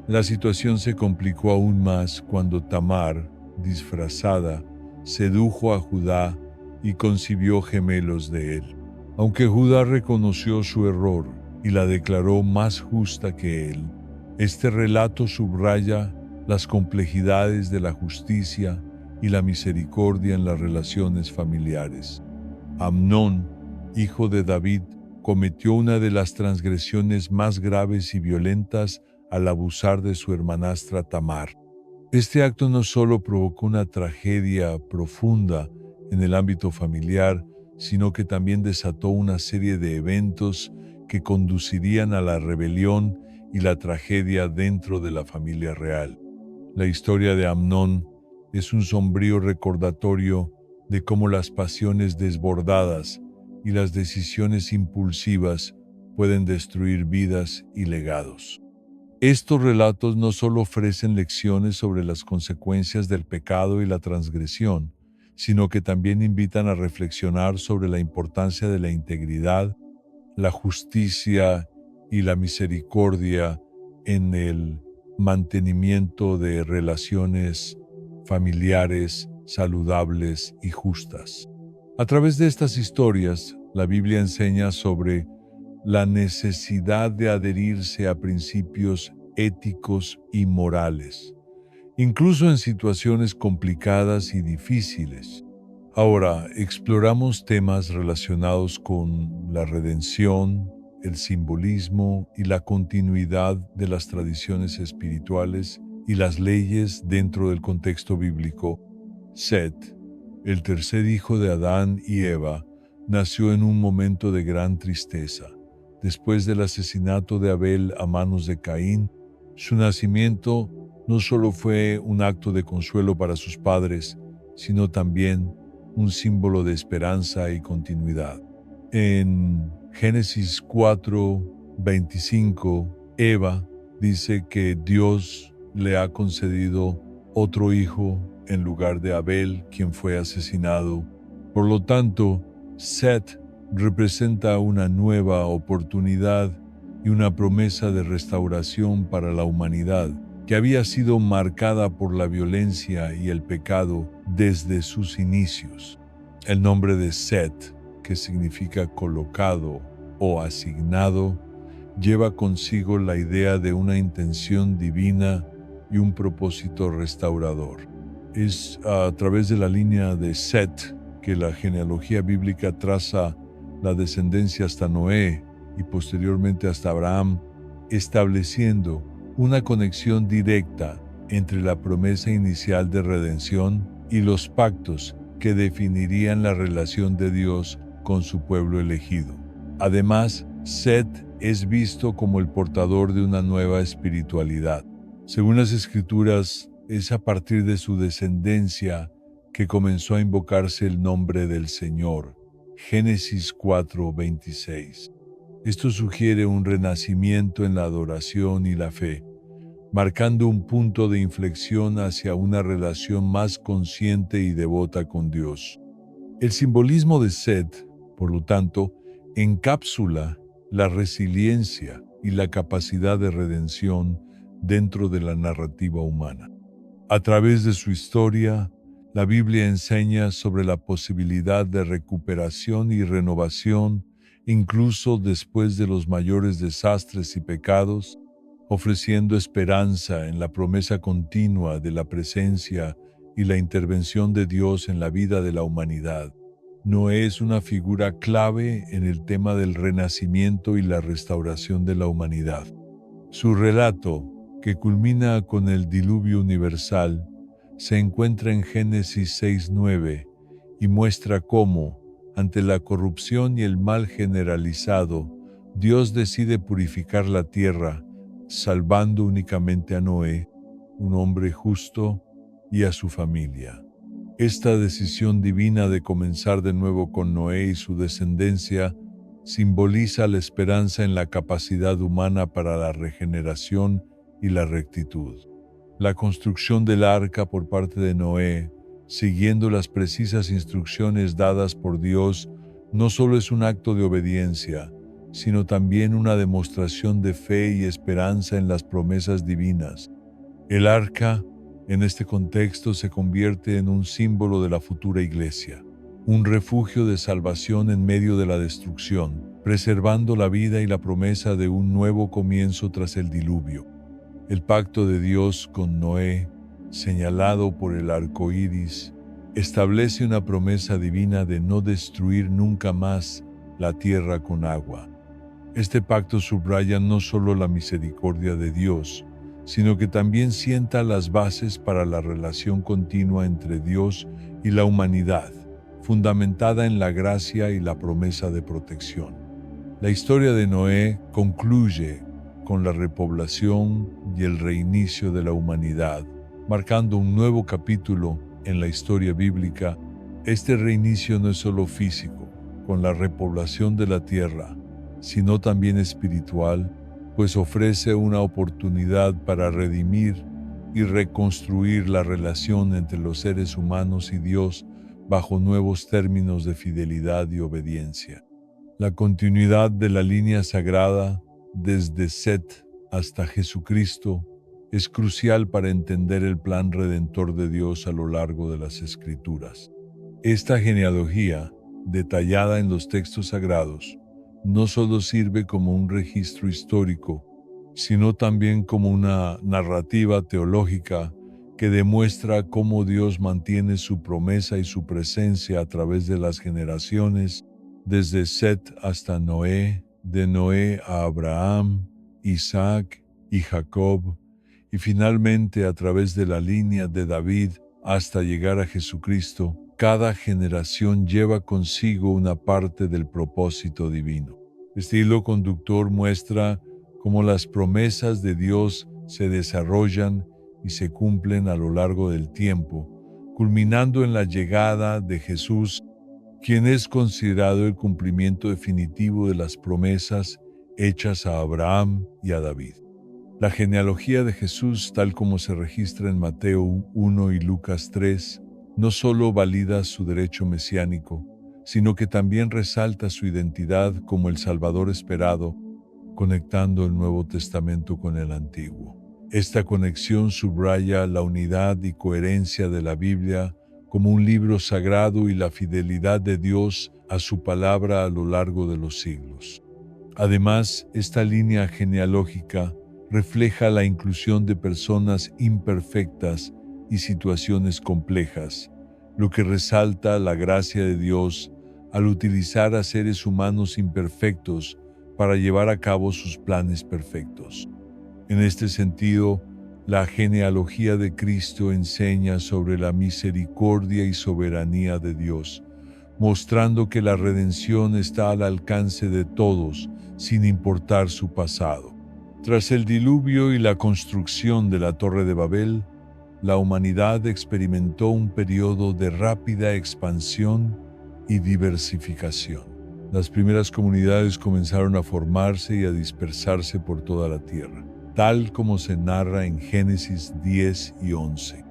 La situación se complicó aún más cuando Tamar, disfrazada, sedujo a Judá y concibió gemelos de él. Aunque Judá reconoció su error y la declaró más justa que él, este relato subraya las complejidades de la justicia y la misericordia en las relaciones familiares. Amnón, hijo de David, cometió una de las transgresiones más graves y violentas al abusar de su hermanastra Tamar. Este acto no solo provocó una tragedia profunda en el ámbito familiar, sino que también desató una serie de eventos que conducirían a la rebelión y la tragedia dentro de la familia real. La historia de Amnón es un sombrío recordatorio de cómo las pasiones desbordadas y las decisiones impulsivas pueden destruir vidas y legados. Estos relatos no solo ofrecen lecciones sobre las consecuencias del pecado y la transgresión, sino que también invitan a reflexionar sobre la importancia de la integridad, la justicia y la misericordia en el mantenimiento de relaciones familiares, saludables y justas. A través de estas historias, la Biblia enseña sobre la necesidad de adherirse a principios éticos y morales, incluso en situaciones complicadas y difíciles. Ahora, exploramos temas relacionados con la redención, el simbolismo y la continuidad de las tradiciones espirituales y las leyes dentro del contexto bíblico. Set, el tercer hijo de Adán y Eva, nació en un momento de gran tristeza, Después del asesinato de Abel a manos de Caín, su nacimiento no solo fue un acto de consuelo para sus padres, sino también un símbolo de esperanza y continuidad. En Génesis 4:25, Eva dice que Dios le ha concedido otro hijo en lugar de Abel, quien fue asesinado. Por lo tanto, Set representa una nueva oportunidad y una promesa de restauración para la humanidad, que había sido marcada por la violencia y el pecado desde sus inicios. El nombre de Set, que significa colocado o asignado, lleva consigo la idea de una intención divina y un propósito restaurador. Es a través de la línea de Set que la genealogía bíblica traza la descendencia hasta Noé y posteriormente hasta Abraham, estableciendo una conexión directa entre la promesa inicial de redención y los pactos que definirían la relación de Dios con su pueblo elegido. Además, Set es visto como el portador de una nueva espiritualidad. Según las Escrituras, es a partir de su descendencia que comenzó a invocarse el nombre del Señor. Génesis 4:26. Esto sugiere un renacimiento en la adoración y la fe, marcando un punto de inflexión hacia una relación más consciente y devota con Dios. El simbolismo de Set, por lo tanto, encapsula la resiliencia y la capacidad de redención dentro de la narrativa humana. A través de su historia, la Biblia enseña sobre la posibilidad de recuperación y renovación incluso después de los mayores desastres y pecados, ofreciendo esperanza en la promesa continua de la presencia y la intervención de Dios en la vida de la humanidad. Noé es una figura clave en el tema del renacimiento y la restauración de la humanidad. Su relato, que culmina con el diluvio universal, se encuentra en Génesis 6:9 y muestra cómo, ante la corrupción y el mal generalizado, Dios decide purificar la tierra, salvando únicamente a Noé, un hombre justo, y a su familia. Esta decisión divina de comenzar de nuevo con Noé y su descendencia simboliza la esperanza en la capacidad humana para la regeneración y la rectitud. La construcción del arca por parte de Noé, siguiendo las precisas instrucciones dadas por Dios, no solo es un acto de obediencia, sino también una demostración de fe y esperanza en las promesas divinas. El arca, en este contexto, se convierte en un símbolo de la futura iglesia, un refugio de salvación en medio de la destrucción, preservando la vida y la promesa de un nuevo comienzo tras el diluvio. El pacto de Dios con Noé, señalado por el arco iris, establece una promesa divina de no destruir nunca más la tierra con agua. Este pacto subraya no solo la misericordia de Dios, sino que también sienta las bases para la relación continua entre Dios y la humanidad, fundamentada en la gracia y la promesa de protección. La historia de Noé concluye con la repoblación y el reinicio de la humanidad, marcando un nuevo capítulo en la historia bíblica. Este reinicio no es solo físico, con la repoblación de la tierra, sino también espiritual, pues ofrece una oportunidad para redimir y reconstruir la relación entre los seres humanos y Dios bajo nuevos términos de fidelidad y obediencia. La continuidad de la línea sagrada, desde Set hasta Jesucristo, es crucial para entender el plan redentor de Dios a lo largo de las Escrituras. Esta genealogía, detallada en los textos sagrados, no solo sirve como un registro histórico, sino también como una narrativa teológica que demuestra cómo Dios mantiene su promesa y su presencia a través de las generaciones, desde Set hasta Noé, de Noé a Abraham, Isaac y Jacob, y finalmente a través de la línea de David hasta llegar a Jesucristo. Cada generación lleva consigo una parte del propósito divino. Este hilo conductor muestra cómo las promesas de Dios se desarrollan y se cumplen a lo largo del tiempo, culminando en la llegada de Jesús, quien es considerado el cumplimiento definitivo de las promesas hechas a Abraham y a David. La genealogía de Jesús, tal como se registra en Mateo 1 y Lucas 3, no solo valida su derecho mesiánico, sino que también resalta su identidad como el Salvador esperado, conectando el Nuevo Testamento con el Antiguo. Esta conexión subraya la unidad y coherencia de la Biblia como un libro sagrado y la fidelidad de Dios a su palabra a lo largo de los siglos. Además, esta línea genealógica refleja la inclusión de personas imperfectas y situaciones complejas, lo que resalta la gracia de Dios al utilizar a seres humanos imperfectos para llevar a cabo sus planes perfectos. En este sentido, la genealogía de Cristo enseña sobre la misericordia y soberanía de Dios, mostrando que la redención está al alcance de todos, sin importar su pasado. Tras el diluvio y la construcción de la Torre de Babel, la humanidad experimentó un periodo de rápida expansión y diversificación. Las primeras comunidades comenzaron a formarse y a dispersarse por toda la tierra, tal como se narra en Génesis 10 y 11.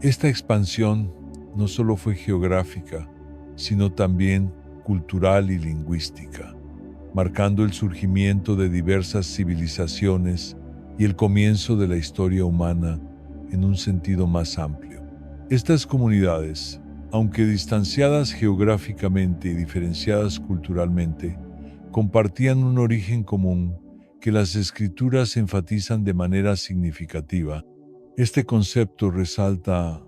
Esta expansión no solo fue geográfica, sino también cultural y lingüística, marcando el surgimiento de diversas civilizaciones y el comienzo de la historia humana en un sentido más amplio. Estas comunidades, aunque distanciadas geográficamente y diferenciadas culturalmente, compartían un origen común que las Escrituras enfatizan de manera significativa. Este concepto resalta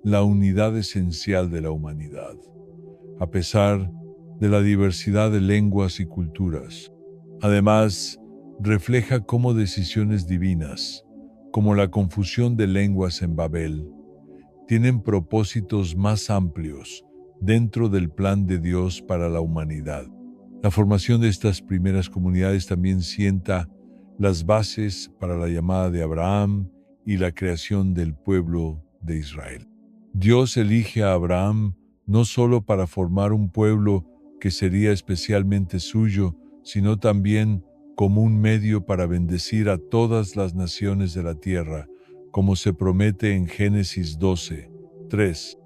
la unidad esencial de la humanidad, a pesar de la diversidad de lenguas y culturas. Además, refleja cómo decisiones divinas, como la confusión de lenguas en Babel, tienen propósitos más amplios dentro del plan de Dios para la humanidad. La formación de estas primeras comunidades también sienta las bases para la llamada de Abraham y la creación del pueblo de Israel. Dios elige a Abraham no solo para formar un pueblo que sería especialmente suyo, sino también como un medio para bendecir a todas las naciones de la tierra, como se promete en Génesis 12, 3.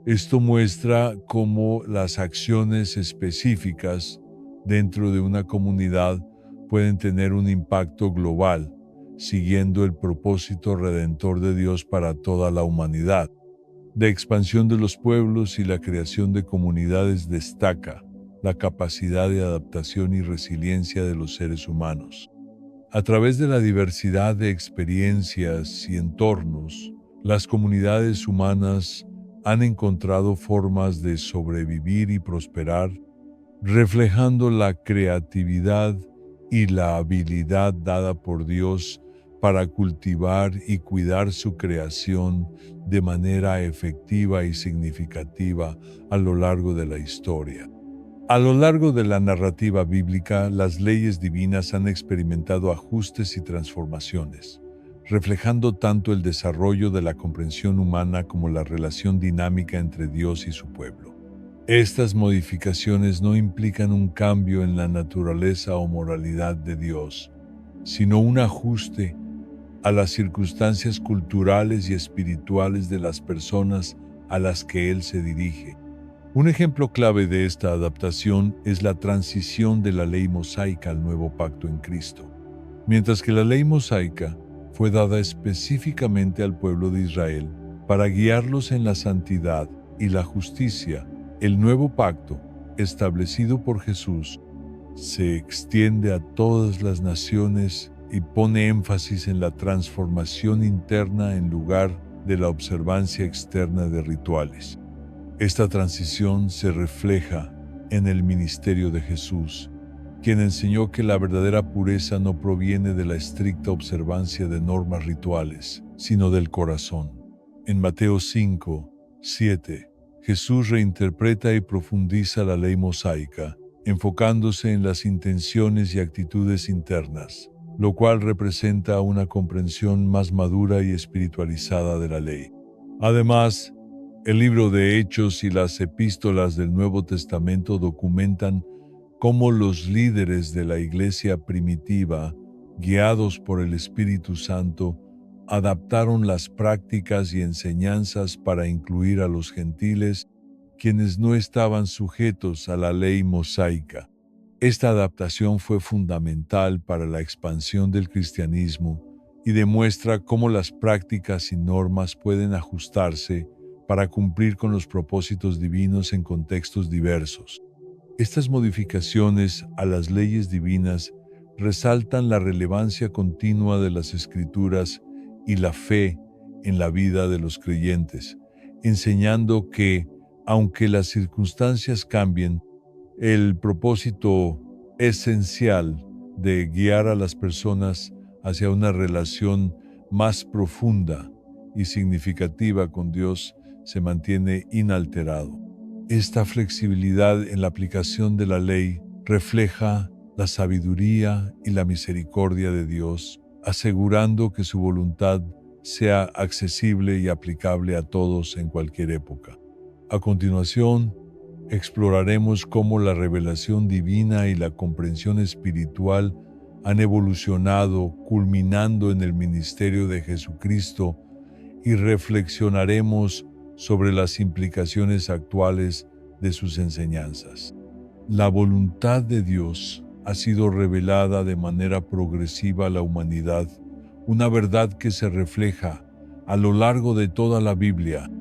Esto muestra cómo las acciones específicas dentro de una comunidad pueden tener un impacto global, siguiendo el propósito redentor de Dios para toda la humanidad. De expansión de los pueblos y la creación de comunidades destaca la capacidad de adaptación y resiliencia de los seres humanos. A través de la diversidad de experiencias y entornos, las comunidades humanas han encontrado formas de sobrevivir y prosperar, reflejando la creatividad y la habilidad dada por Dios para cultivar y cuidar su creación de manera efectiva y significativa a lo largo de la historia. A lo largo de la narrativa bíblica, las leyes divinas han experimentado ajustes y transformaciones, reflejando tanto el desarrollo de la comprensión humana como la relación dinámica entre Dios y su pueblo. Estas modificaciones no implican un cambio en la naturaleza o moralidad de Dios, sino un ajuste a las circunstancias culturales y espirituales de las personas a las que Él se dirige. Un ejemplo clave de esta adaptación es la transición de la ley mosaica al nuevo pacto en Cristo. Mientras que la ley mosaica fue dada específicamente al pueblo de Israel para guiarlos en la santidad y la justicia, el nuevo pacto, establecido por Jesús, se extiende a todas las naciones y pone énfasis en la transformación interna en lugar de la observancia externa de rituales. Esta transición se refleja en el ministerio de Jesús, quien enseñó que la verdadera pureza no proviene de la estricta observancia de normas rituales, sino del corazón. En Mateo 5, 7, Jesús reinterpreta y profundiza la ley mosaica, enfocándose en las intenciones y actitudes internas, lo cual representa una comprensión más madura y espiritualizada de la ley. Además, el libro de Hechos y las epístolas del Nuevo Testamento documentan cómo los líderes de la iglesia primitiva, guiados por el Espíritu Santo, adaptaron las prácticas y enseñanzas para incluir a los gentiles, quienes no estaban sujetos a la ley mosaica. Esta adaptación fue fundamental para la expansión del cristianismo y demuestra cómo las prácticas y normas pueden ajustarse para cumplir con los propósitos divinos en contextos diversos. Estas modificaciones a las leyes divinas resaltan la relevancia continua de las Escrituras y la fe en la vida de los creyentes, enseñando que, aunque las circunstancias cambien, el propósito esencial de guiar a las personas hacia una relación más profunda y significativa con Dios se mantiene inalterado. Esta flexibilidad en la aplicación de la ley refleja la sabiduría y la misericordia de Dios, asegurando que su voluntad sea accesible y aplicable a todos en cualquier época. A continuación, exploraremos cómo la revelación divina y la comprensión espiritual han evolucionado, culminando en el ministerio de Jesucristo, y reflexionaremos sobre las implicaciones actuales de sus enseñanzas. La voluntad de Dios ha sido revelada de manera progresiva a la humanidad, una verdad que se refleja a lo largo de toda la Biblia.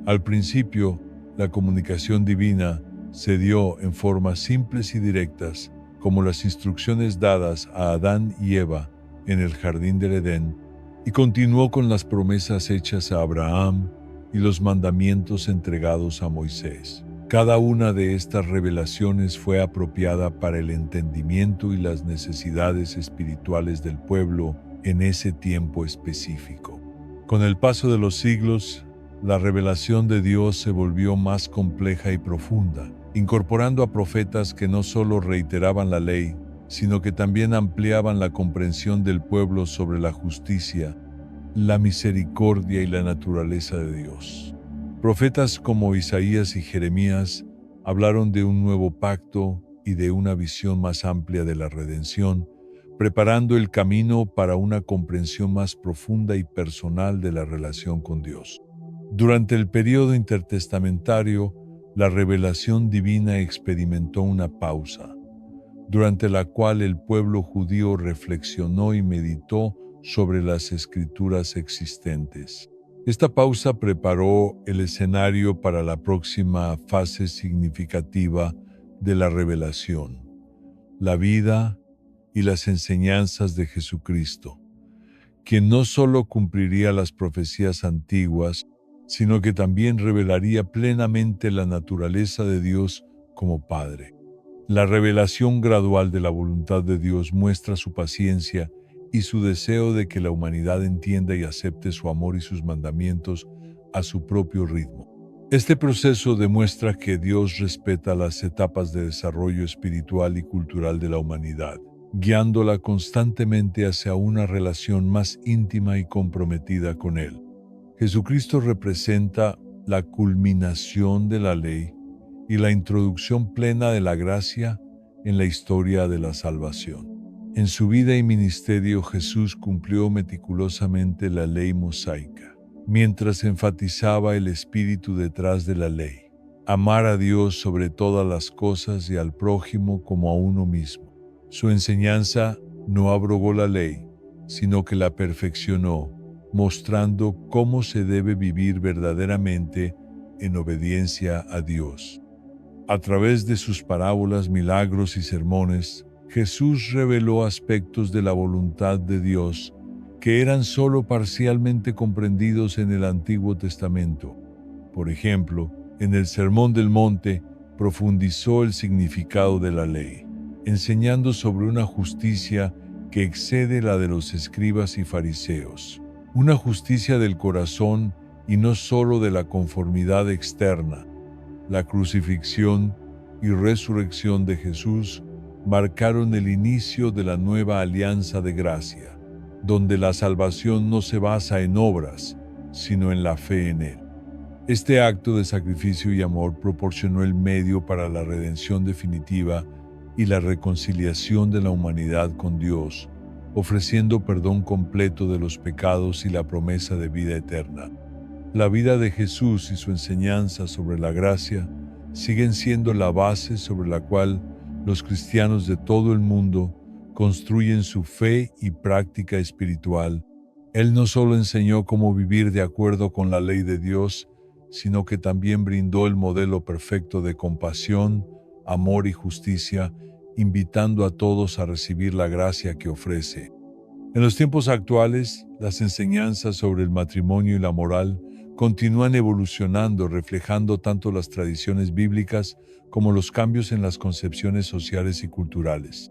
Al principio, la comunicación divina se dio en formas simples y directas, como las instrucciones dadas a Adán y Eva en el jardín del Edén, y continuó con las promesas hechas a Abraham y los mandamientos entregados a Moisés. Cada una de estas revelaciones fue apropiada para el entendimiento y las necesidades espirituales del pueblo en ese tiempo específico. Con el paso de los siglos, la revelación de Dios se volvió más compleja y profunda, incorporando a profetas que no solo reiteraban la ley, sino que también ampliaban la comprensión del pueblo sobre la justicia, la misericordia y la naturaleza de Dios. Profetas como Isaías y Jeremías hablaron de un nuevo pacto y de una visión más amplia de la redención, preparando el camino para una comprensión más profunda y personal de la relación con Dios. Durante el período intertestamentario, la revelación divina experimentó una pausa, durante la cual el pueblo judío reflexionó y meditó sobre las escrituras existentes. Esta pausa preparó el escenario para la próxima fase significativa de la revelación, la vida y las enseñanzas de Jesucristo, quien no solo cumpliría las profecías antiguas, sino que también revelaría plenamente la naturaleza de Dios como Padre. La revelación gradual de la voluntad de Dios muestra su paciencia y su deseo de que la humanidad entienda y acepte su amor y sus mandamientos a su propio ritmo. Este proceso demuestra que Dios respeta las etapas de desarrollo espiritual y cultural de la humanidad, guiándola constantemente hacia una relación más íntima y comprometida con Él. Jesucristo representa la culminación de la ley y la introducción plena de la gracia en la historia de la salvación. En su vida y ministerio, Jesús cumplió meticulosamente la ley mosaica, mientras enfatizaba el espíritu detrás de la ley: amar a Dios sobre todas las cosas y al prójimo como a uno mismo. Su enseñanza no abrogó la ley, sino que la perfeccionó, mostrando cómo se debe vivir verdaderamente en obediencia a Dios. A través de sus parábolas, milagros y sermones, Jesús reveló aspectos de la voluntad de Dios que eran solo parcialmente comprendidos en el Antiguo Testamento. Por ejemplo, en el Sermón del Monte profundizó el significado de la ley, enseñando sobre una justicia que excede la de los escribas y fariseos, una justicia del corazón y no solo de la conformidad externa. La crucifixión y resurrección de Jesús marcaron el inicio de la nueva alianza de gracia, donde la salvación no se basa en obras, sino en la fe en Él. Este acto de sacrificio y amor proporcionó el medio para la redención definitiva y la reconciliación de la humanidad con Dios, ofreciendo perdón completo de los pecados y la promesa de vida eterna. La vida de Jesús y su enseñanza sobre la gracia siguen siendo la base sobre la cual los cristianos de todo el mundo construyen su fe y práctica espiritual. Él no solo enseñó cómo vivir de acuerdo con la ley de Dios, sino que también brindó el modelo perfecto de compasión, amor y justicia, invitando a todos a recibir la gracia que ofrece. En los tiempos actuales, las enseñanzas sobre el matrimonio y la moral continúan evolucionando, reflejando tanto las tradiciones bíblicas como los cambios en las concepciones sociales y culturales.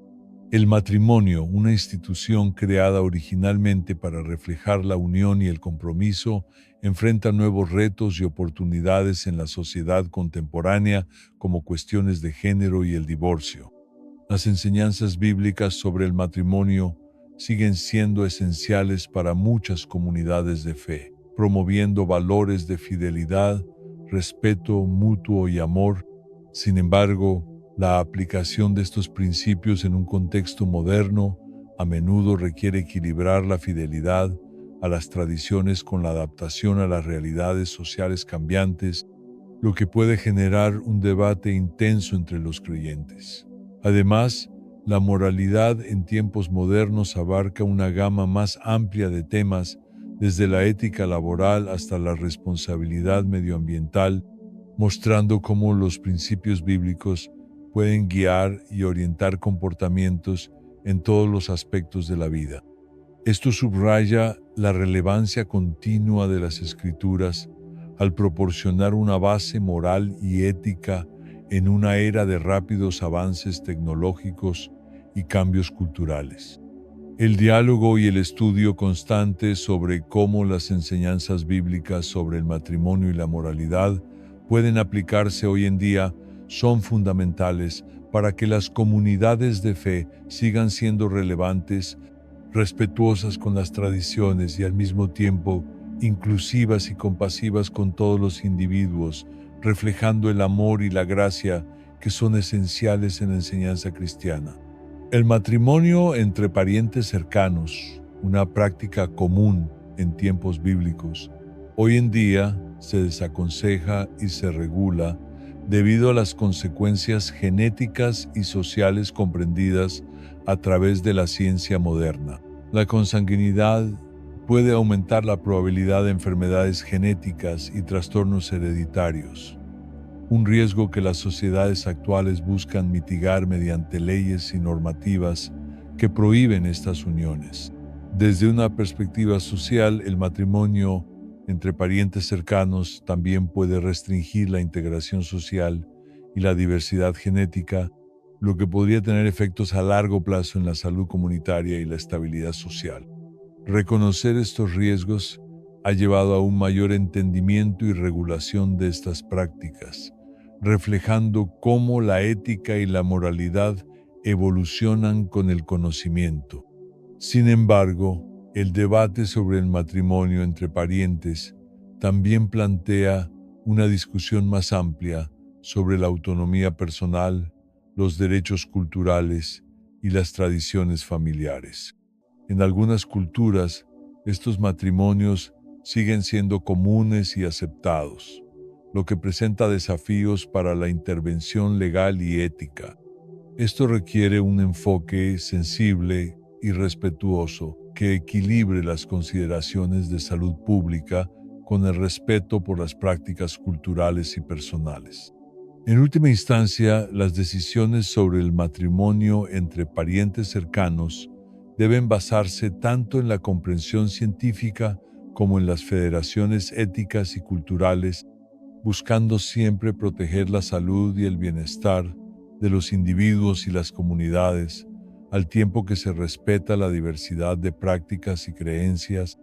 El matrimonio, una institución creada originalmente para reflejar la unión y el compromiso, enfrenta nuevos retos y oportunidades en la sociedad contemporánea, como cuestiones de género y el divorcio. Las enseñanzas bíblicas sobre el matrimonio siguen siendo esenciales para muchas comunidades de fe, promoviendo valores de fidelidad, respeto mutuo y amor. Sin embargo, la aplicación de estos principios en un contexto moderno a menudo requiere equilibrar la fidelidad a las tradiciones con la adaptación a las realidades sociales cambiantes, lo que puede generar un debate intenso entre los creyentes. Además, la moralidad en tiempos modernos abarca una gama más amplia de temas, desde la ética laboral hasta la responsabilidad medioambiental, mostrando cómo los principios bíblicos pueden guiar y orientar comportamientos en todos los aspectos de la vida. Esto subraya la relevancia continua de las Escrituras al proporcionar una base moral y ética en una era de rápidos avances tecnológicos y cambios culturales. El diálogo y el estudio constante sobre cómo las enseñanzas bíblicas sobre el matrimonio y la moralidad pueden aplicarse hoy en día son fundamentales para que las comunidades de fe sigan siendo relevantes, respetuosas con las tradiciones y al mismo tiempo inclusivas y compasivas con todos los individuos, reflejando el amor y la gracia que son esenciales en la enseñanza cristiana. El matrimonio entre parientes cercanos, una práctica común en tiempos bíblicos, hoy en día se desaconseja y se regula debido a las consecuencias genéticas y sociales comprendidas a través de la ciencia moderna. La consanguinidad puede aumentar la probabilidad de enfermedades genéticas y trastornos hereditarios, un riesgo que las sociedades actuales buscan mitigar mediante leyes y normativas que prohíben estas uniones. Desde una perspectiva social, el matrimonio entre parientes cercanos también puede restringir la integración social y la diversidad genética, lo que podría tener efectos a largo plazo en la salud comunitaria y la estabilidad social. Reconocer estos riesgos ha llevado a un mayor entendimiento y regulación de estas prácticas, reflejando cómo la ética y la moralidad evolucionan con el conocimiento. Sin embargo, el debate sobre el matrimonio entre parientes también plantea una discusión más amplia sobre la autonomía personal, los derechos culturales y las tradiciones familiares. En algunas culturas, estos matrimonios siguen siendo comunes y aceptados, lo que presenta desafíos para la intervención legal y ética. Esto requiere un enfoque sensible y respetuoso que equilibre las consideraciones de salud pública con el respeto por las prácticas culturales y personales. En última instancia, las decisiones sobre el matrimonio entre parientes cercanos deben basarse tanto en la comprensión científica como en las federaciones éticas y culturales, buscando siempre proteger la salud y el bienestar de los individuos y las comunidades, al tiempo que se respeta la diversidad de prácticas y creencias.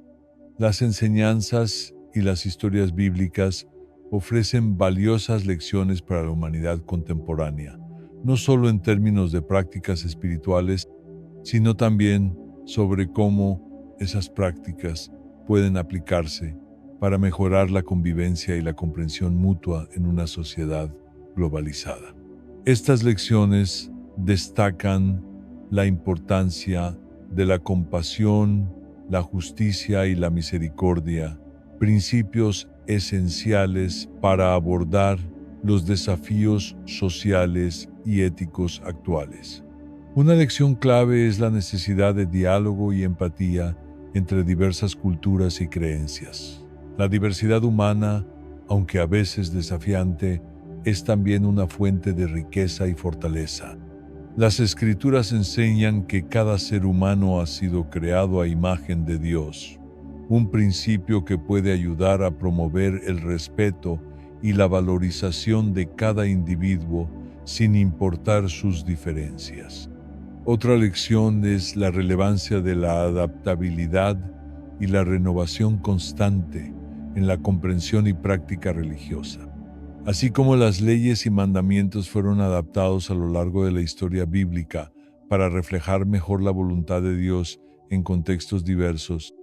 Las enseñanzas y las historias bíblicas ofrecen valiosas lecciones para la humanidad contemporánea, no solo en términos de prácticas espirituales, sino también sobre cómo esas prácticas pueden aplicarse para mejorar la convivencia y la comprensión mutua en una sociedad globalizada. Estas lecciones destacan la importancia de la compasión, la justicia y la misericordia, principios esenciales para abordar los desafíos sociales y éticos actuales. Una lección clave es la necesidad de diálogo y empatía entre diversas culturas y creencias. La diversidad humana, aunque a veces desafiante, es también una fuente de riqueza y fortaleza. Las Escrituras enseñan que cada ser humano ha sido creado a imagen de Dios, un principio que puede ayudar a promover el respeto y la valorización de cada individuo sin importar sus diferencias. Otra lección es la relevancia de la adaptabilidad y la renovación constante en la comprensión y práctica religiosa. Así como las leyes y mandamientos fueron adaptados a lo largo de la historia bíblica para reflejar mejor la voluntad de Dios en contextos diversos,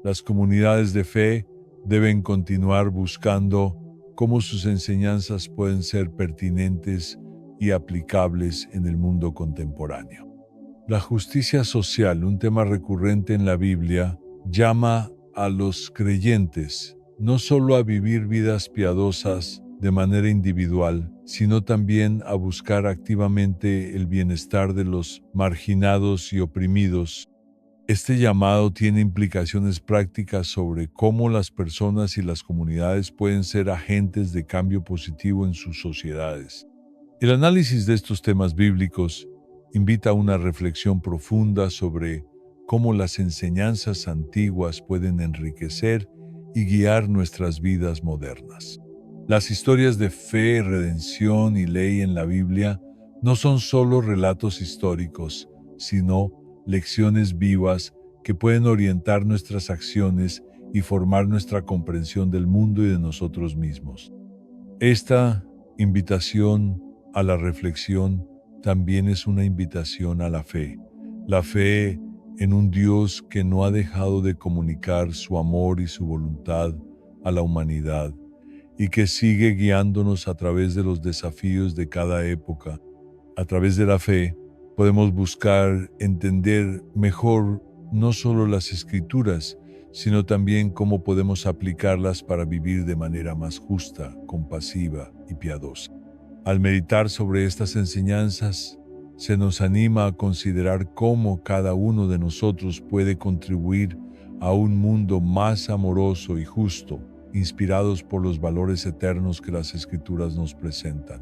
las comunidades de fe deben continuar buscando cómo sus enseñanzas pueden ser pertinentes y aplicables en el mundo contemporáneo. La justicia social, un tema recurrente en la Biblia, llama a los creyentes no solo a vivir vidas piadosas de manera individual, sino también a buscar activamente el bienestar de los marginados y oprimidos. Este llamado tiene implicaciones prácticas sobre cómo las personas y las comunidades pueden ser agentes de cambio positivo en sus sociedades. El análisis de estos temas bíblicos invita a una reflexión profunda sobre cómo las enseñanzas antiguas pueden enriquecer y guiar nuestras vidas modernas. Las historias de fe, redención y ley en la Biblia no son solo relatos históricos, sino lecciones vivas que pueden orientar nuestras acciones y formar nuestra comprensión del mundo y de nosotros mismos. Esta invitación a la reflexión también es una invitación a la fe en un Dios que no ha dejado de comunicar su amor y su voluntad a la humanidad y que sigue guiándonos a través de los desafíos de cada época. A través de la fe podemos buscar entender mejor no solo las Escrituras, sino también cómo podemos aplicarlas para vivir de manera más justa, compasiva y piadosa. Al meditar sobre estas enseñanzas, se nos anima a considerar cómo cada uno de nosotros puede contribuir a un mundo más amoroso y justo, inspirados por los valores eternos que las Escrituras nos presentan.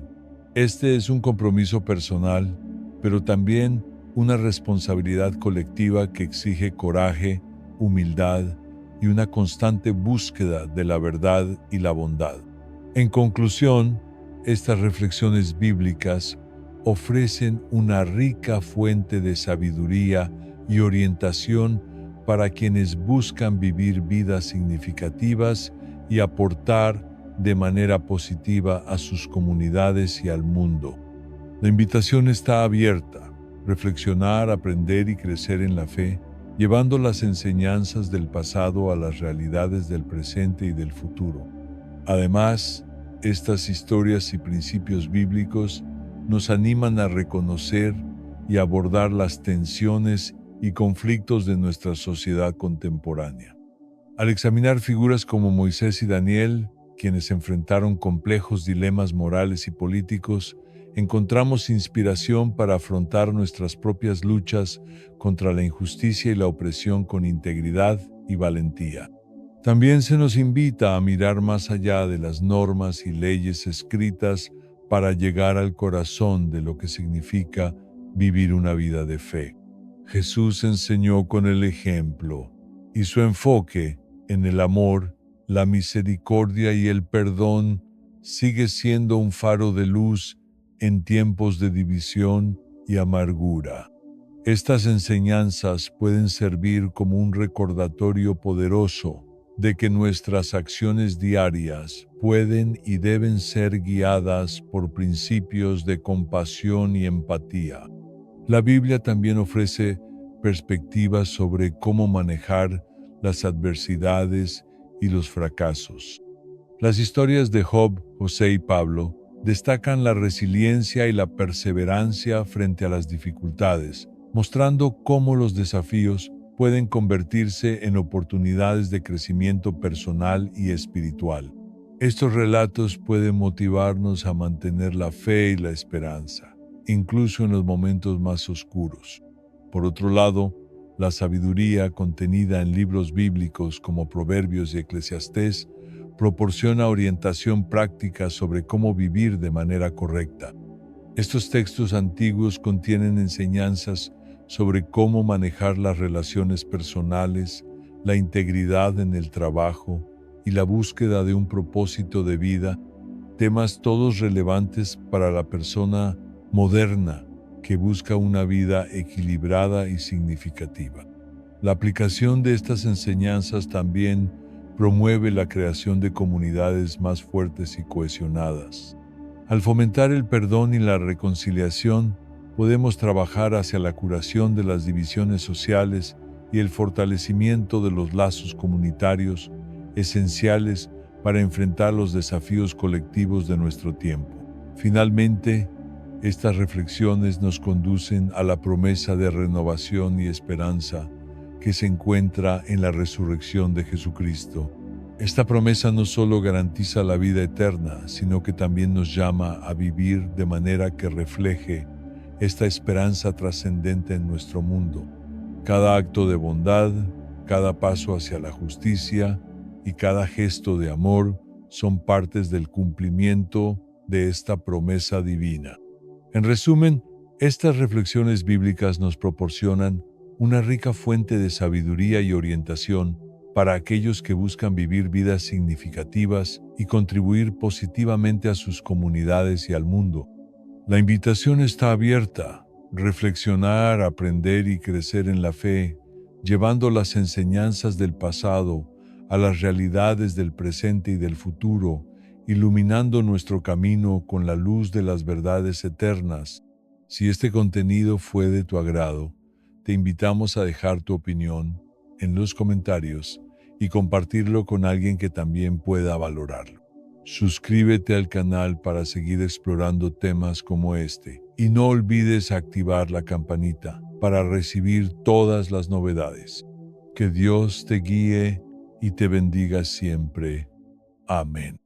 Este es un compromiso personal, pero también una responsabilidad colectiva que exige coraje, humildad y una constante búsqueda de la verdad y la bondad. En conclusión, estas reflexiones bíblicas ofrecen una rica fuente de sabiduría y orientación para quienes buscan vivir vidas significativas y aportar de manera positiva a sus comunidades y al mundo. La invitación está abierta: reflexionar, aprender y crecer en la fe, llevando las enseñanzas del pasado a las realidades del presente y del futuro. Además, estas historias y principios bíblicos nos animan a reconocer y abordar las tensiones y conflictos de nuestra sociedad contemporánea. Al examinar figuras como Moisés y Daniel, quienes enfrentaron complejos dilemas morales y políticos, encontramos inspiración para afrontar nuestras propias luchas contra la injusticia y la opresión con integridad y valentía. También se nos invita a mirar más allá de las normas y leyes escritas para llegar al corazón de lo que significa vivir una vida de fe. Jesús enseñó con el ejemplo, y su enfoque en el amor, la misericordia y el perdón sigue siendo un faro de luz en tiempos de división y amargura. Estas enseñanzas pueden servir como un recordatorio poderoso de que nuestras acciones diarias pueden y deben ser guiadas por principios de compasión y empatía. La Biblia también ofrece perspectivas sobre cómo manejar las adversidades y los fracasos. Las historias de Job, José y Pablo destacan la resiliencia y la perseverancia frente a las dificultades, mostrando cómo los desafíos pueden convertirse en oportunidades de crecimiento personal y espiritual. Estos relatos pueden motivarnos a mantener la fe y la esperanza, incluso en los momentos más oscuros. Por otro lado, la sabiduría contenida en libros bíblicos como Proverbios y Eclesiastés proporciona orientación práctica sobre cómo vivir de manera correcta. Estos textos antiguos contienen enseñanzas sobre cómo manejar las relaciones personales, la integridad en el trabajo y la búsqueda de un propósito de vida, temas todos relevantes para la persona moderna que busca una vida equilibrada y significativa. La aplicación de estas enseñanzas también promueve la creación de comunidades más fuertes y cohesionadas. Al fomentar el perdón y la reconciliación, podemos trabajar hacia la curación de las divisiones sociales y el fortalecimiento de los lazos comunitarios esenciales para enfrentar los desafíos colectivos de nuestro tiempo. Finalmente, estas reflexiones nos conducen a la promesa de renovación y esperanza que se encuentra en la resurrección de Jesucristo. Esta promesa no solo garantiza la vida eterna, sino que también nos llama a vivir de manera que refleje esta esperanza trascendente en nuestro mundo. Cada acto de bondad, cada paso hacia la justicia y cada gesto de amor son partes del cumplimiento de esta promesa divina. En resumen, estas reflexiones bíblicas nos proporcionan una rica fuente de sabiduría y orientación para aquellos que buscan vivir vidas significativas y contribuir positivamente a sus comunidades y al mundo. La invitación está abierta: reflexionar, aprender y crecer en la fe, llevando las enseñanzas del pasado a las realidades del presente y del futuro, iluminando nuestro camino con la luz de las verdades eternas. Si este contenido fue de tu agrado, te invitamos a dejar tu opinión en los comentarios y compartirlo con alguien que también pueda valorarlo. Suscríbete al canal para seguir explorando temas como este y no olvides activar la campanita para recibir todas las novedades. Que Dios te guíe y te bendiga siempre. Amén.